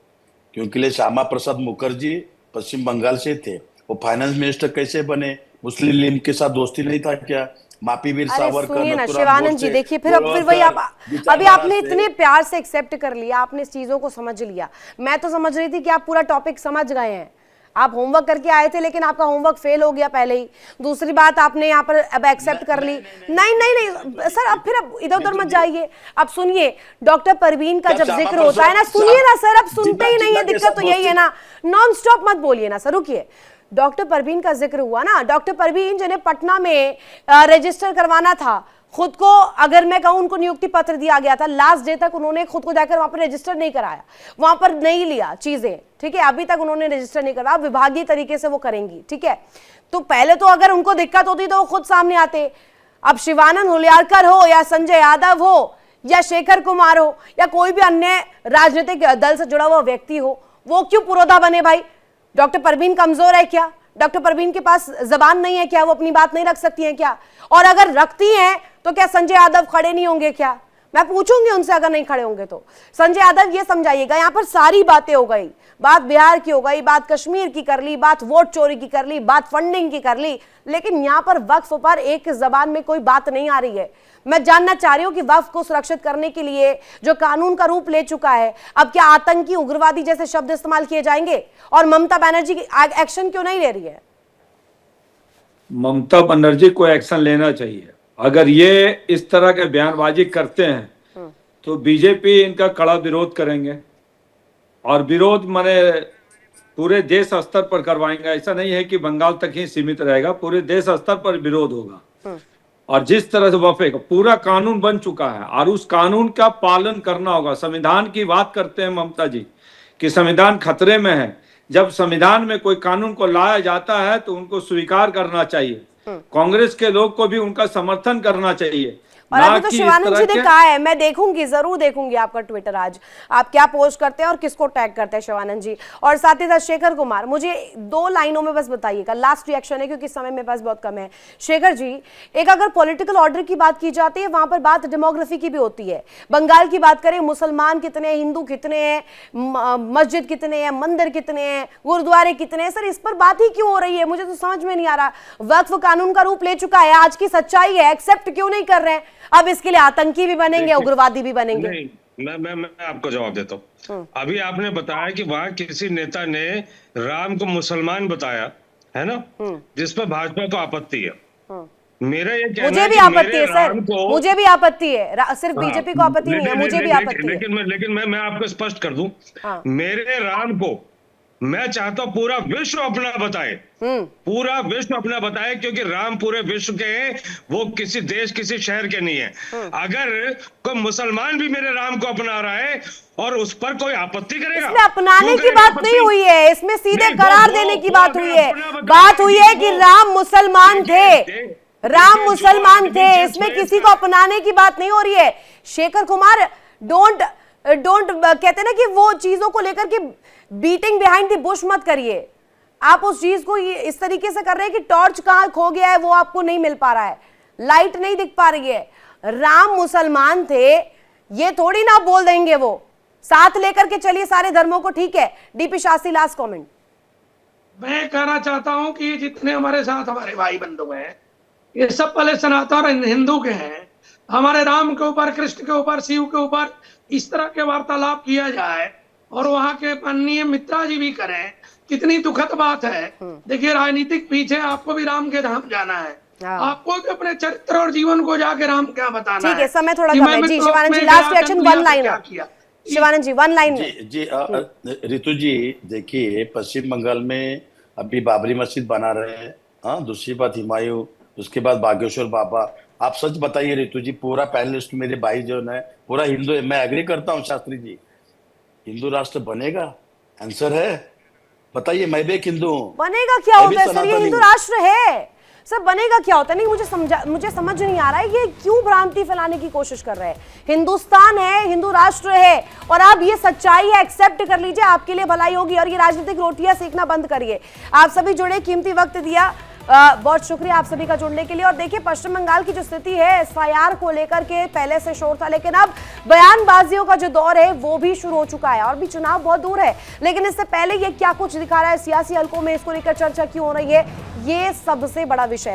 क्योंकि ले श्यामा प्रसाद मुखर्जी पश्चिम बंगाल से थे, वो फाइनेंस मिनिस्टर कैसे बने? मुस्लिम लीग के साथ दोस्ती नहीं था क्या? मापी वीर
अरे
सावरकर,
सुनिए ना
नथुराम
शिवानंद
गोडसे,
जी, देखिए फिर वही आप
विचारधारा
अभी आपने
से-
इतने प्यार से एक्सेप्ट कर लिया, आपने इस चीजों को समझ लिया। मैं तो समझ रही थी कि आप पूरा टॉपिक समझ गए हैं, आप होमवर्क करके आए थे, लेकिन आपका होमवर्क फेल हो गया पहले ही। दूसरी बात आपने यहाँ पर अब एक्सेप्ट कर ली। नहीं नहीं नहीं सर, अब फिर अब इधर उधर मत जाइए। अब सुनिए, डॉक्टर परवीन का जब जिक्र होता है ना, सुनिए ना सर, अब सुनते ही नहीं है, दिक्कत तो यही है ना, नॉन स्टॉप मत बोलिए ना सर, रुकिए। डॉक्टर परवीन का जिक्र हुआ ना, डॉक्टर परवीन जिन्हें पटना में रजिस्टर करवाना था, खुद को अगर मैं कहूं उनको नियुक्ति पत्र दिया गया था, लास्ट डे तक उन्होंने खुद को जाकर वहां पर रजिस्टर नहीं कराया, वहां पर नहीं लिया चीजें, ठीक है, अभी तक उन्होंने रजिस्टर नहीं करवाया, विभागीय तरीके से वो करेंगी, ठीक है। तो पहले तो अगर उनको दिक्कत होती तो वो खुद सामने आते। अब शिवानंद हुलियारकर हो या संजय यादव हो या शेखर कुमार हो या कोई भी अन्य राजनीतिक दल से जुड़ा हुआ व्यक्ति हो, वो क्यों पुरोधा बने भाई? डॉक्टर परवीन कमजोर है क्या? डॉक्टर परवीन के पास जबान नहीं है क्या? वो अपनी बात नहीं रख सकती हैं क्या? और अगर रखती हैं तो क्या संजय यादव खड़े नहीं होंगे क्या? मैं पूछूंगी उनसे, अगर नहीं खड़े होंगे तो। संजय यादव ये समझाइएगा, यहाँ पर सारी बातें हो गई, बात बिहार की हो गई, बात कश्मीर की कर ली, बात वोट चोरी की कर ली, बात फंडिंग की कर ली, लेकिन यहाँ पर वक्फ पर एक जबान में कोई बात नहीं आ रही है। मैं जानना चाह रही हूँ कि वक्फ को सुरक्षित करने के लिए जो कानून का रूप ले चुका है, अब क्या आतंकी, उग्रवादी जैसे शब्द इस्तेमाल किए जाएंगे? और ममता बनर्जी की एक्शन क्यों नहीं ले रही है?
ममता बनर्जी को एक्शन लेना चाहिए। अगर ये इस तरह के बयानबाजी करते हैं तो बीजेपी इनका कड़ा विरोध करेंगे, और विरोध माने पूरे देश स्तर पर करवाएंगे। ऐसा नहीं है कि बंगाल तक ही सीमित रहेगा, पूरे देश स्तर पर विरोध होगा। और जिस तरह से वफे का पूरा कानून बन चुका है और उस कानून का पालन करना होगा। संविधान की बात करते हैं ममता जी कि संविधान खतरे में है। जब संविधान में कोई कानून को लाया जाता है तो उनको स्वीकार करना चाहिए। कांग्रेस के लोग को भी उनका समर्थन करना चाहिए।
और अभी तो शिवानंद जी ने कहा है, मैं देखूंगी, जरूर देखूंगी आपका ट्विटर आज, आप क्या पोस्ट करते हैं और किसको टैग करते हैं शिवानंद जी। और साथ ही साथ शेखर कुमार, मुझे 2 लाइनों में बस बताइएगा, लास्ट रिएक्शन है क्योंकि समय मेरे पास बहुत कम है। शेखर जी, एक अगर पॉलिटिकल ऑर्डर की बात की जाती है, वहां पर बात डेमोग्राफी की भी होती है। बंगाल की बात करें, मुसलमान कितने हैं, हिंदू कितने हैं, मस्जिद कितने हैं, मंदिर कितने हैं, गुरुद्वारे कितने हैं, सर इस पर बात ही क्यों हो रही है? मुझे तो समझ में नहीं आ रहा। वक्फ कानून का रूप ले चुका है, आज की सच्चाई है, एक्सेप्ट क्यों नहीं कर रहे हैं? अब इसके लिए आतंकी भी बनेंगे, उग्रवादी भी बनेंगे।
नहीं, मैं आपको जवाब देता हूँ। अभी आपने बताया कि वहां किसी नेता ने राम को मुसलमान बताया, है ना, जिस पर भाजपा को आपत्ति है। मेरा ये कहना
मुझे भी आपत्ति है सर, मुझे भी आपत्ति है, सिर्फ बीजेपी को आपत्ति नहीं है, मुझे भी आपत्ति है।
लेकिन मैं आपको स्पष्ट कर दूं, मेरे राम को मैं चाहता हूं पूरा विश्व अपना बताए, पूरा विश्व अपना बताए, क्योंकि राम पूरे विश्व के हैं, वो किसी देश किसी शहर के नहीं है। अगर कोई मुसलमान भी मेरे राम को अपना रहा है और उस पर कोई आपत्ति करेगा,
इसमें अपनाने की बात नहीं हुई है, इसमें सीधे करार देने की बात हुई है। बात हुई है कि राम मुसलमान थे, राम मुसलमान थे, इसमें किसी को अपनाने की बात नहीं हो रही है। शेखर कुमार, डोंट कहते हैं ना कि वो चीजों को लेकर के बीटिंग बिहाइंड द बुश मत करिए। आप उस चीज को इस तरीके से कर रहे हैं कि टॉर्च कहां खो गया है वो आपको नहीं मिल पा रहा है, लाइट नहीं दिख पा रही है। राम मुसलमान थे, ये थोड़ी ना बोल देंगे, वो साथ लेकर के चलिए सारे धर्मों को, ठीक है। DP Shastri, last comment.
मैं कहना चाहता हूं कि जितने हमारे साथ हमारे भाई बंधु हैं, ये सब पहले सनातन और हिंदू के हैं। हमारे राम के ऊपर, कृष्ण के ऊपर, शिव के ऊपर इस तरह के वार्तालाप किया जाए और वहां के माननीय मित्रा जी भी करें, कितनी दुखद बात है। देखिए, राजनीतिक पीछे आपको भी राम के धाम जाना है, आपको भी अपने चरित्र और जीवन को जाके राम क्या बताना है।
ठीक है, समय थोड़ा कम है जी। शिवानंद जी, लास्ट रिएक्शन, 1 लाइन। शिवानंद जी 1 लाइन में।
जी रितु जी, देखिए पश्चिम बंगाल में अभी बाबरी मस्जिद बना रहे हैं, हाँ, दूसरी बात हुमायूं, उसके बाद बागेश्वर बाबा। आप सच बताइए रितु जी, पूरा पैनलिस्ट मेरे भाई जो है पूरा हिंदू है। मैं एग्री करता हूँ शास्त्री जी, हिंदू राष्ट्र बनेगा? आंसर है, बताइए। मैं भी एक हिंदू हूँ,
बनेगा क्या
मैं भी
होता है सर, ये
सनातनी
हिंदू
हूँ।
राष्ट्र है सर, बनेगा क्या होता है? नहीं, मुझे समझ नहीं आ रहा है ये क्यों भ्रांति फैलाने की कोशिश कर रहे हैं। हिंदुस्तान है, हिंदू राष्ट्र है, और आप ये सच्चाई है, एक्सेप्ट कर लीजिए, आपके लिए भलाई होगी। और ये राजनीतिक रोटियां सेकना बंद करिए। आप सभी जुड़े, कीमती वक्त दिया, बहुत शुक्रिया आप सभी का जुड़ने के लिए। और देखिए, पश्चिम बंगाल की जो स्थिति है, एफआईआर को लेकर के पहले से शोर था, लेकिन अब बयानबाजियों का जो दौर है वो भी शुरू हो चुका है। और भी चुनाव बहुत दूर है, लेकिन इससे पहले ये क्या कुछ दिखा रहा है सियासी हलकों में, इसको लेकर चर्चा क्यों हो रही है, ये सबसे बड़ा विषय है।